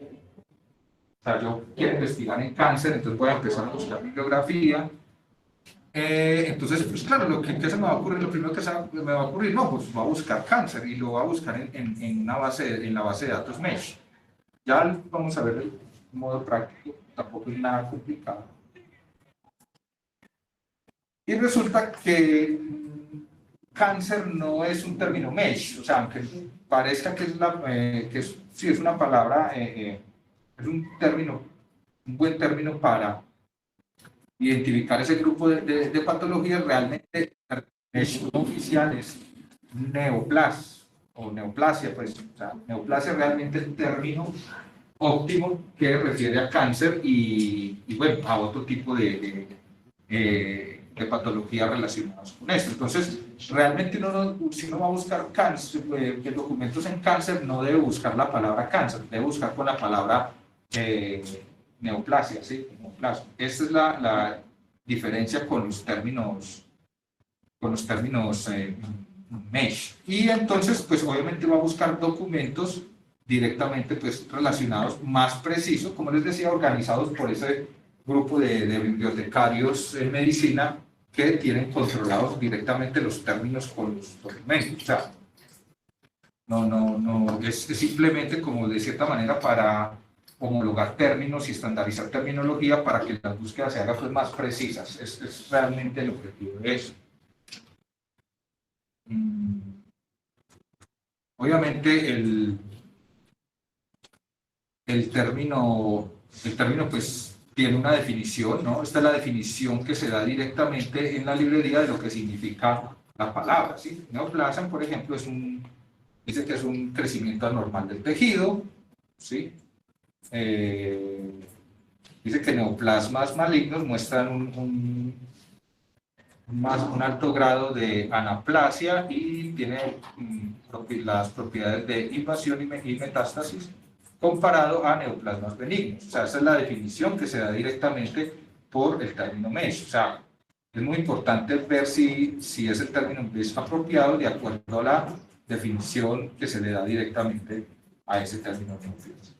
O sea, yo quiero investigar en cáncer, entonces voy a empezar a buscar bibliografía. Entonces, pues claro, ¿qué se me va a ocurrir? Lo primero que me va a ocurrir, no, pues voy a buscar cáncer y lo voy a buscar en la base de datos mesh. Ya vamos a ver el modo práctico, tampoco es nada complicado. Y resulta que cáncer no es un término mesh, o sea, aunque parezca que sí es una palabra, es un buen término para identificar ese grupo de patologías. Realmente el mesh oficial es neoplasia o neoplasia, pues, o sea, neoplasia es realmente el término óptimo que refiere a cáncer y bueno, a otro tipo de patologías relacionadas con esto. Entonces, realmente si uno va a buscar cáncer, documentos en cáncer, no debe buscar la palabra cáncer, debe buscar con la palabra neoplasia, ¿sí? Neoplasia. Esta es la diferencia con los términos mesh. Y entonces, pues obviamente va a buscar documentos directamente pues, relacionados, más precisos, como les decía, organizados por ese grupo de bibliotecarios en medicina que tienen controlados directamente los términos con los documentos. O sea, es simplemente como de cierta manera para homologar términos y estandarizar terminología para que las búsquedas se hagan pues, más precisas. Es realmente el objetivo de eso. Obviamente el término pues tiene una definición, ¿no? Esta es la definición que se da directamente en la librería de lo que significa la palabra, ¿sí? Neoplasia, por ejemplo, dice que es un crecimiento anormal del tejido, ¿sí? Dice que neoplasmas malignos muestran un alto grado de anaplasia y tiene las propiedades de invasión y metástasis comparado a neoplasmas benignos. O sea, esa es la definición que se da directamente por el término mesh. O sea, es muy importante ver si ese término es apropiado de acuerdo a la definición que se le da directamente a ese término mesh.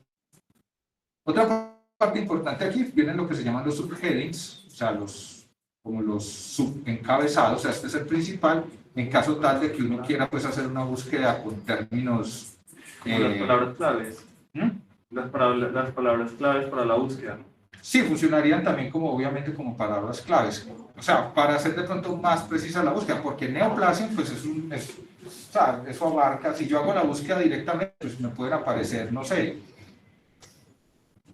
Otra parte importante aquí vienen lo que se llaman los subheadings, o sea, como los subencabezados. O sea, este es el principal, en caso tal de que uno quiera pues hacer una búsqueda con términos... las palabras claves. Las palabras claves para la búsqueda. Sí, funcionarían también obviamente como palabras claves. O sea, para hacer de pronto más precisa la búsqueda, porque neoplasia, pues o sea, eso abarca, si yo hago la búsqueda directamente, pues me pueden aparecer, no sé,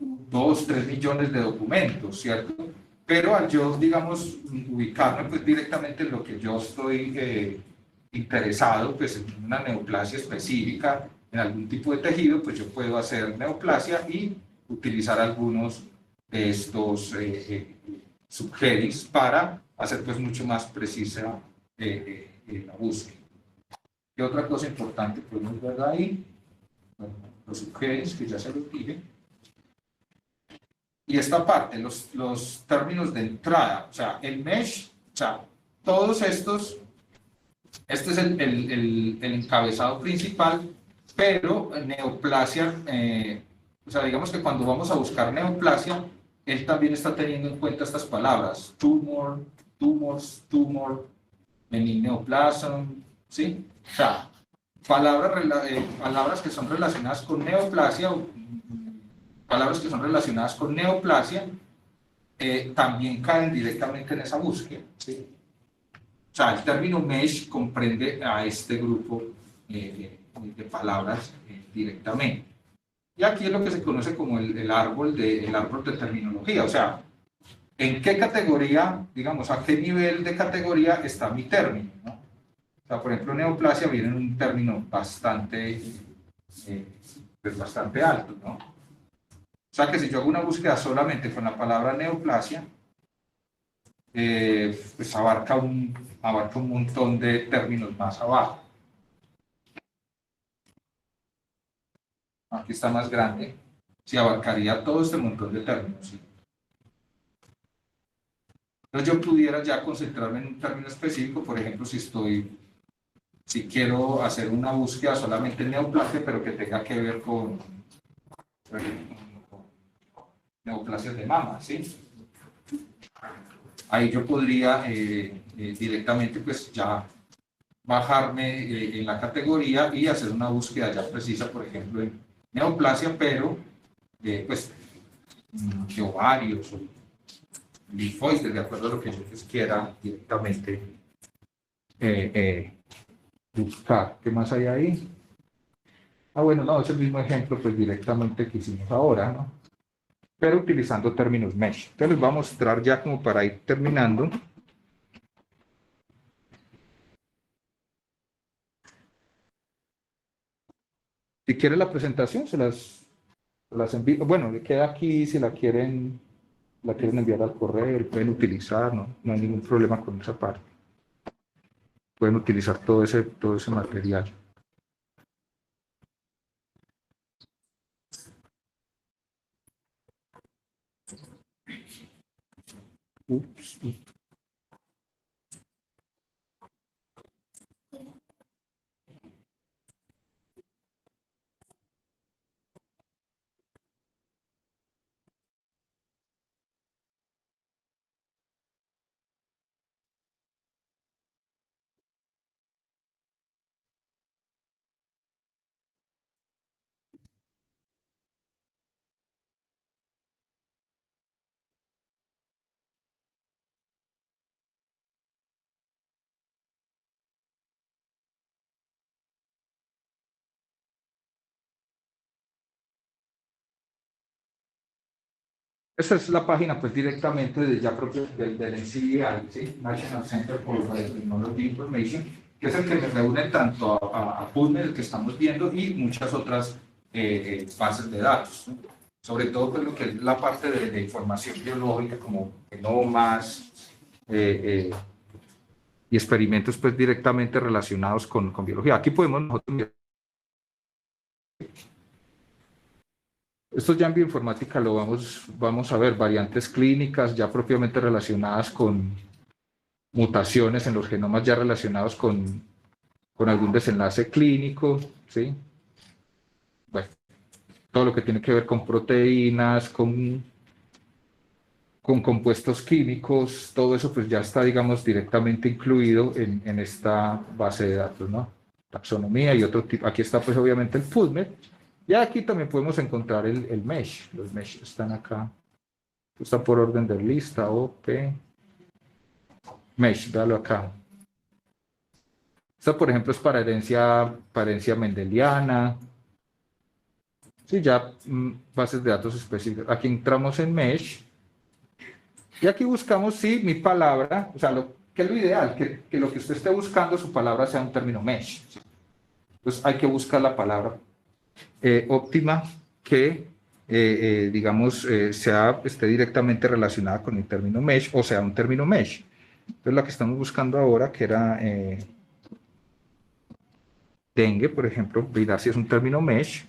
2, 3 millones de documentos, ¿cierto? Pero al yo, digamos, ubicarme pues directamente en lo que yo estoy interesado, pues en una neoplasia específica, en algún tipo de tejido, pues yo puedo hacer neoplasia y utilizar algunos de estos subheadings para hacer pues mucho más precisa la búsqueda. Y otra cosa importante podemos ver ahí, bueno, los subheadings que ya se los dije. Y esta parte, los términos de entrada, o sea, el mesh, o sea, todos estos, este es el encabezado principal, pero neoplasia, o sea, digamos que cuando vamos a buscar neoplasia, él también está teniendo en cuenta estas palabras, tumor, tumors, tumor, neoplasm, ¿sí? O sea, palabras que son relacionadas con neoplasia, palabras que son relacionadas con neoplasia, también caen directamente en esa búsqueda, ¿sí? O sea, el término mesh comprende a este grupo de palabras directamente. Y aquí es lo que se conoce como el árbol de terminología, o sea, ¿en qué categoría, digamos, a qué nivel de categoría está mi término, ¿no? O sea, por ejemplo, neoplasia viene en un término bastante, pues bastante alto, ¿no? O sea, que si yo hago una búsqueda solamente con la palabra neoplasia, pues abarca un montón de términos más abajo. Aquí está más grande, si abarcaría todo este montón de términos, ¿sí? Entonces yo pudiera ya concentrarme en un término específico, por ejemplo, si quiero hacer una búsqueda solamente en neoplasia, pero que tenga que ver con neoplasias de mama, ¿sí? Ahí yo podría directamente pues ya bajarme en la categoría y hacer una búsqueda ya precisa, por ejemplo, en neoplasia, pero pues de ovarios o linfoides, de acuerdo a lo que yo les quiera directamente buscar. ¿Qué más hay ahí? Ah, bueno, no, es el mismo ejemplo pues directamente que hicimos ahora, ¿no? Pero utilizando términos mesh. Entonces les voy a mostrar ya como para ir terminando. Si quieren la presentación, se las envío. Bueno, le queda aquí si la quieren enviar al correo, pueden utilizar, no hay ningún problema con esa parte. Pueden utilizar todo ese material. Ups. Esta es la página, pues, directamente de ya propio del NCBI, ¿sí? National Center for Biotechnology Information, que es el que me reúne tanto a PubMed, el que estamos viendo, y muchas otras bases de datos, ¿no? Sobre todo, pues, lo que es la parte de información biológica, como genomas y experimentos, pues, directamente relacionados con biología. Aquí podemos nosotros mirar. Esto ya en bioinformática lo vamos a ver, variantes clínicas ya propiamente relacionadas con mutaciones en los genomas ya relacionados con algún desenlace clínico, ¿sí? Bueno, todo lo que tiene que ver con proteínas, con compuestos químicos, todo eso pues ya está, digamos, directamente incluido en esta base de datos, ¿no? Taxonomía y otro tipo. Aquí está pues obviamente el PubMed. Y aquí también podemos encontrar el mesh. Los mesh están acá. Está por orden de lista, OP. Mesh, véalo acá. Esta, por ejemplo, es para herencia mendeliana. Sí, ya bases de datos específicas. Aquí entramos en Mesh. Y aquí buscamos, sí, mi palabra, o sea, que es lo ideal, que lo que usted esté buscando, su palabra sea un término Mesh. Entonces hay que buscar la palabra óptima que, digamos, esté directamente relacionada con el término mesh, o sea, un término mesh. Entonces, la que estamos buscando ahora, que era dengue, por ejemplo, mirar si es un término mesh.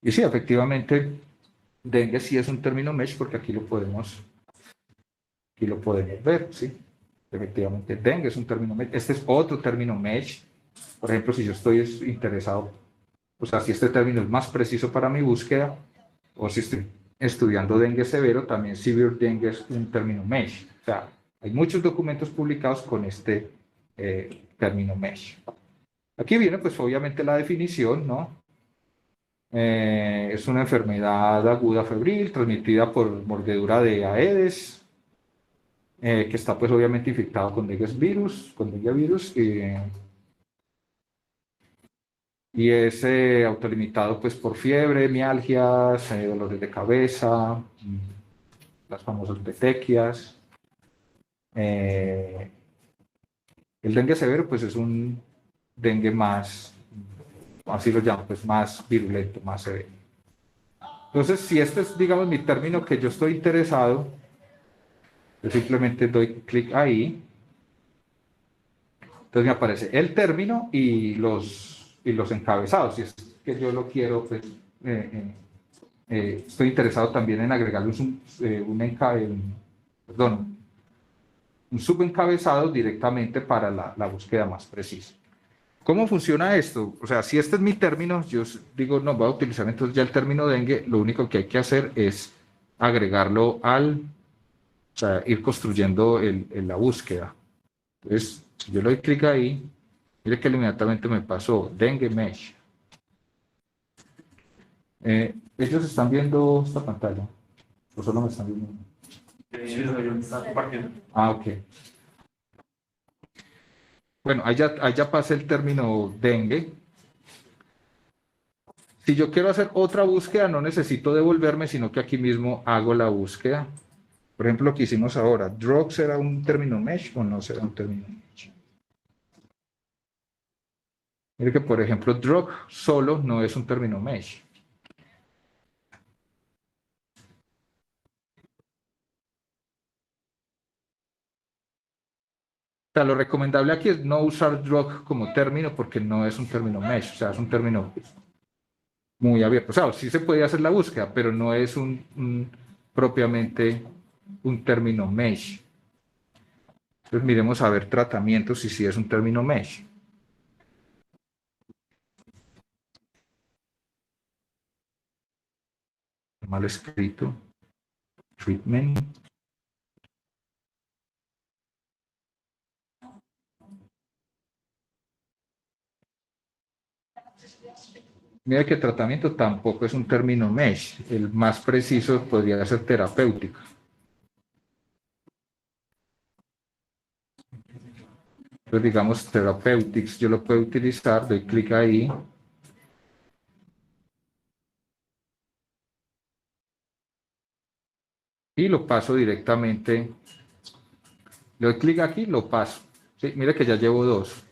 Y sí, efectivamente, dengue sí es un término MESH porque aquí lo podemos ver, sí. Efectivamente, dengue es un término MESH. Este es otro término MESH. Por ejemplo, si yo estoy interesado, o sea, si este término es más preciso para mi búsqueda, o si estoy estudiando dengue severo, también severe dengue es un término MESH. O sea, hay muchos documentos publicados con este término MESH. Aquí viene, pues, obviamente la definición, ¿no? Es una enfermedad aguda febril transmitida por mordedura de Aedes, que está, pues, obviamente infectado con dengue virus, y es autolimitado, pues, por fiebre, mialgias, dolores de cabeza, las famosas petequias. El dengue severo, pues, es un dengue más, así lo llaman, pues, más virulento, más severo. Entonces, si este es, digamos, mi término que yo estoy interesado, yo simplemente doy clic ahí. Entonces me aparece el término y los encabezados. Si es que yo lo quiero, pues, estoy interesado también en agregarle un subencabezado directamente para la búsqueda más precisa. ¿Cómo funciona esto? O sea, si este es mi término, yo digo, no, voy a utilizar entonces ya el término dengue, lo único que hay que hacer es agregarlo o sea, ir construyendo la búsqueda. Entonces, si yo le doy clic ahí, mire que inmediatamente me pasó dengue mesh. ¿Ellos están viendo esta pantalla? ¿O solo me están viendo? Está compartiendo. Ah, ok. Bueno, ahí ya pasé el término dengue. Si yo quiero hacer otra búsqueda, no necesito devolverme, sino que aquí mismo hago la búsqueda. Por ejemplo, lo que hicimos ahora, drug, ¿será un término mesh o no será un término mesh? Mire que, por ejemplo, drug solo no es un término mesh. O sea, lo recomendable aquí es no usar drug como término porque no es un término mesh, o sea, es un término muy abierto. O sea, sí se puede hacer la búsqueda, pero no es propiamente un término mesh. Entonces miremos a ver tratamientos y si es un término mesh. Mal escrito. Treatment. Mira que tratamiento tampoco es un término mesh. El más preciso podría ser terapéutico. Entonces, digamos, therapeutics, yo lo puedo utilizar, doy clic ahí. Y lo paso directamente. Le doy clic aquí, lo paso. ¿Sí? Mira que ya llevo dos.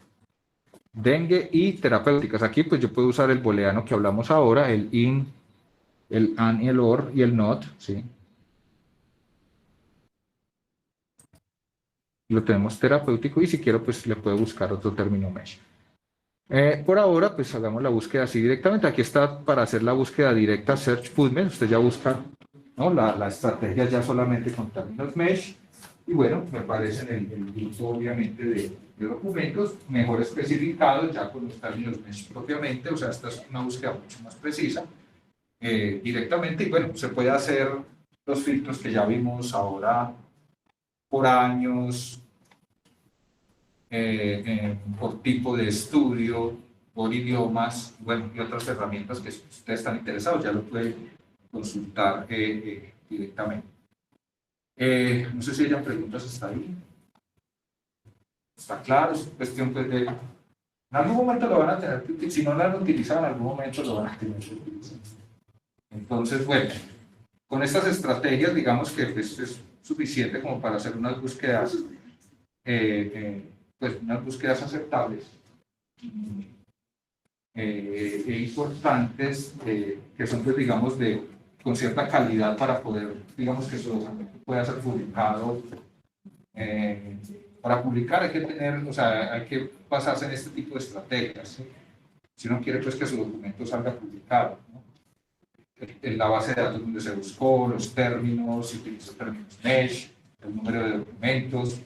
Dengue y terapéuticas. Aquí pues yo puedo usar el booleano que hablamos ahora, el in, el and, el or y el not, ¿sí? Lo tenemos terapéutico y si quiero pues le puedo buscar otro término mesh. Por ahora pues hagamos la búsqueda así directamente. Aquí está para hacer la búsqueda directa Search PubMed. Usted ya busca, ¿no? la estrategia ya solamente con términos mesh. Y bueno, me aparece en el grupo obviamente de documentos mejor especificados ya con los términos mesh propiamente. O sea, esta es una búsqueda mucho más precisa. Directamente y bueno, se puede hacer los filtros que ya vimos ahora por años, por tipo de estudio, por idiomas, bueno, y otras herramientas que si ustedes están interesados ya lo pueden consultar directamente. No sé si hayan preguntas hasta ahí. Está claro, es cuestión pues de... En algún momento lo van a tener, si no lo han utilizado, en algún momento lo van a tener que utilizar. Entonces, bueno, con estas estrategias, digamos que pues, es suficiente como para hacer unas búsquedas, pues unas búsquedas aceptables e importantes, que son, pues, digamos, con cierta calidad para poder, digamos, que eso pueda ser publicado. Para publicar hay que tener, o sea, hay que basarse en este tipo de estrategias, ¿sí? Si uno quiere, pues, que su documento salga publicado, ¿no? en la base de datos donde se buscó, los términos, si utilizó términos mesh, el número de documentos,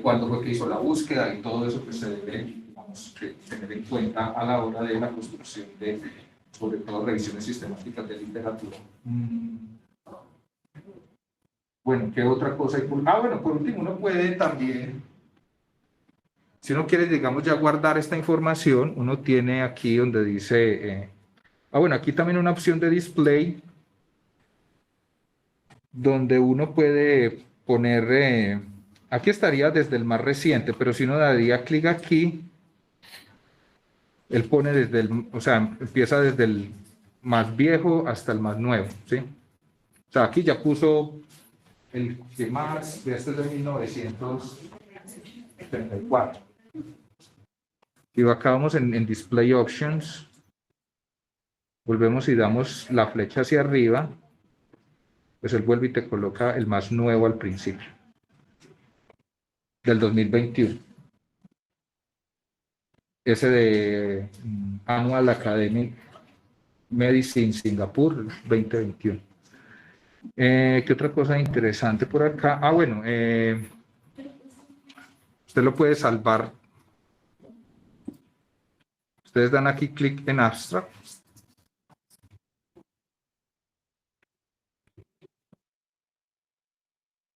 cuándo fue que hizo la búsqueda y todo eso que se debe, digamos, tener en cuenta a la hora de la construcción de, sobre todo, revisiones sistemáticas de literatura. Bueno, ¿qué otra cosa hay? Bueno, por último, uno puede también, si uno quiere, digamos, ya guardar esta información, uno tiene aquí donde dice, bueno, aquí también una opción de display, donde uno puede poner, aquí estaría desde el más reciente, pero si uno daría clic aquí, él pone desde el, o sea, empieza desde el más viejo hasta el más nuevo, ¿sí? O sea, aquí ya puso el que más, este es de 1934. Y acá vamos en Display Options, volvemos y damos la flecha hacia arriba, pues él vuelve y te coloca el más nuevo al principio, del 2021. Ese de Annual Academic Medicine Singapur 2021. ¿Qué otra cosa interesante por acá? Bueno, usted lo puede salvar. Ustedes dan aquí clic en Abstract.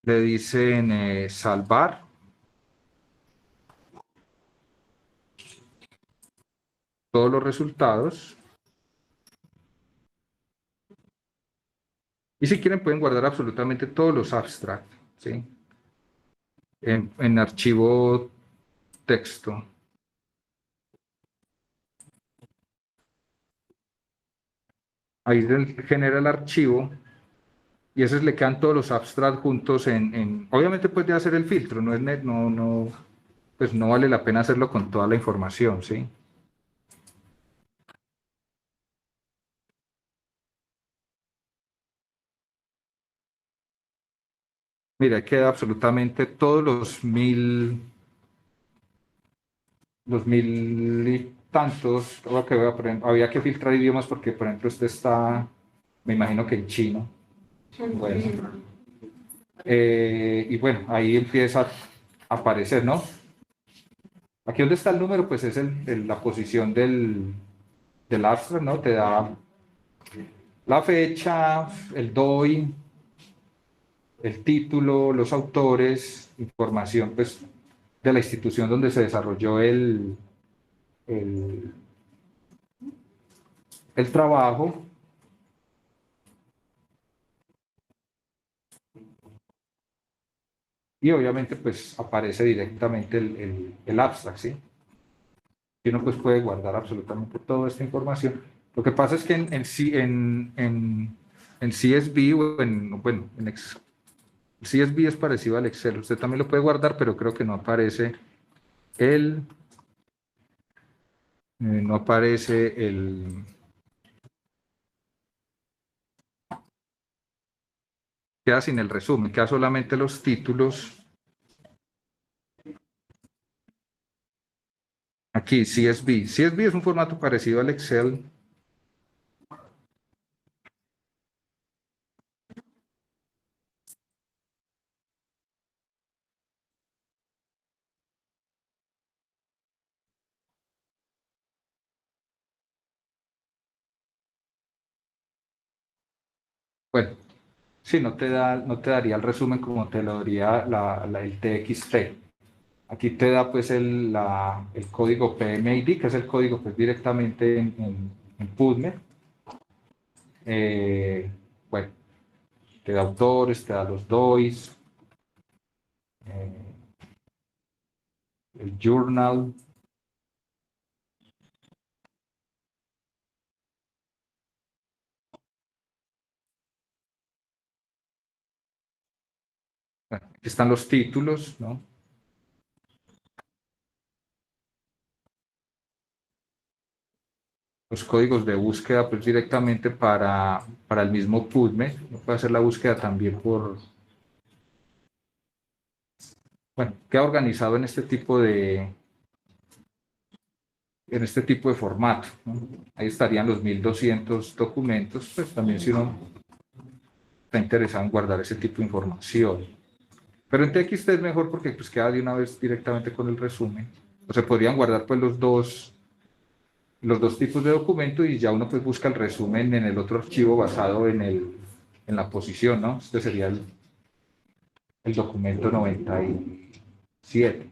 Le dicen salvar. Todos los resultados. Y si quieren pueden guardar absolutamente todos los abstracts, ¿sí? En archivo texto. Ahí genera el archivo y esos le quedan todos los abstracts juntos obviamente puede hacer el filtro, no es pues no vale la pena hacerlo con toda la información, ¿sí? Mira, ahí queda absolutamente todos los mil y tantos. Había que filtrar idiomas porque, por ejemplo, este está, me imagino que en chino. Bueno. Y bueno, ahí empieza a aparecer, ¿no? Aquí donde está el número, pues es la posición del abstract, ¿no? Te da la fecha, el DOI, el título, los autores, información, pues, de la institución donde se desarrolló el trabajo. Y obviamente pues aparece directamente el abstract, ¿sí? Y uno pues puede guardar absolutamente toda esta información. Lo que pasa es que en CSV o CSV es parecido al Excel. Usted también lo puede guardar, pero creo que no aparece no aparece queda sin el resumen, queda solamente los títulos. Aquí, CSV. CSV es un formato parecido al Excel. Bueno, sí, no te daría el resumen como te lo daría el TXT. Aquí te da pues el código PMID, que es el código pues directamente en PubMed. Bueno, te da autores, te da los DOIs, el journal. Bueno, aquí están los títulos, ¿no? Los códigos de búsqueda pues directamente para el mismo PubMed. Uno puede hacer la búsqueda también bueno, queda organizado en este tipo de en este tipo de formato, ¿no? Ahí estarían los 1200 documentos, pues también si uno está interesado en guardar ese tipo de información. Pero en TXT es mejor porque pues queda de una vez directamente con el resumen. O se podrían guardar pues los dos tipos de documento y ya uno pues busca el resumen en el otro archivo basado en la posición, ¿no? Este sería el documento 97.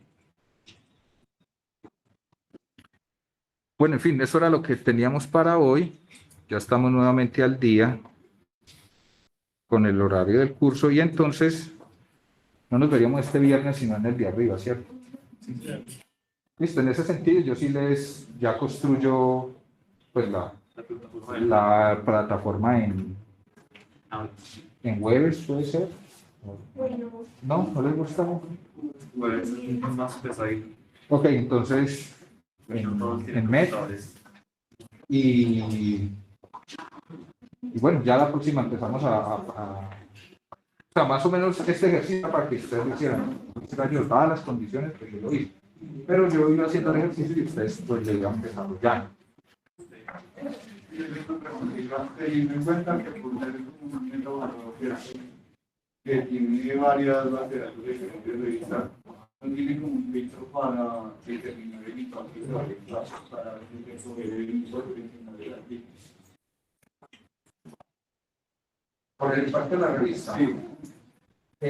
Bueno, en fin, eso era lo que teníamos para hoy. Ya estamos nuevamente al día con el horario del curso y entonces no nos veríamos este viernes sino en el de arriba, ¿cierto? Listo, en ese sentido yo sí ya construyo pues la plataforma en Webex, ¿puede ser? No les gusta. Bueno, es más pesadito. Ok, entonces en Met y bueno, ya la próxima empezamos o sea, más o menos este ejercicio para que ustedes lo hicieran. Dadas las condiciones que yo lo hice. Pero yo iba haciendo el ejercicio y ustedes pues lo iban desarrollando. Teniendo en cuenta que por ser un método que tiene varias baterías diferentes de revisar, no tiene como un filtro para determinar el impacto de la clase, para escoger el uso original del artículo. Por el impacto de la revista. Sí. No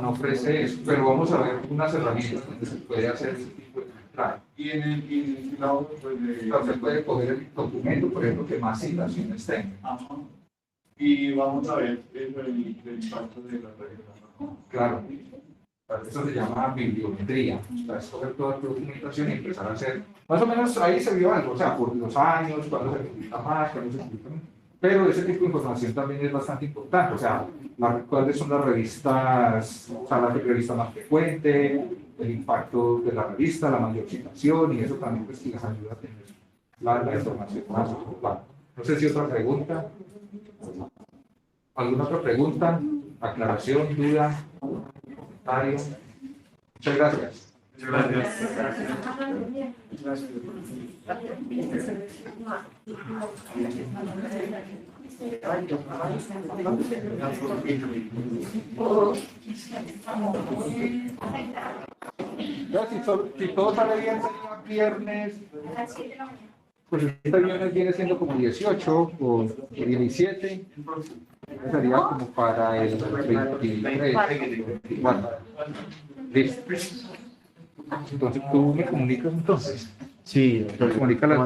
ofrece eso, pero vamos a ver unas herramientas donde se puede hacer ese tipo de filtrado. Y en el lado pues, Se puede coger el documento, por ejemplo, que más citaciones tenga. Ajá. Y vamos a ver el impacto de la revista. Claro. Eso se llama bibliometría. O sea, escoger toda tu documentación y empezar a hacer. Más o menos ahí se vio algo, o sea, por los años, cuándo se publica más, cuándo se publica menos. Pero ese tipo de información también es bastante importante, o sea, cuáles son las revistas, o sea, la revista más frecuente, el impacto de la revista, la mayor citación, y eso también pues, les ayuda a tener la información más clara. No sé si otra pregunta. ¿Alguna otra pregunta? ¿Aclaración, duda, comentario? Muchas gracias. Si todo sale bien, sería viernes. Pues este viernes viene siendo como 18 o 17. Sería como para el 23. Bueno, listo. Entonces tú me comunicas entonces. Sí, Me comunica la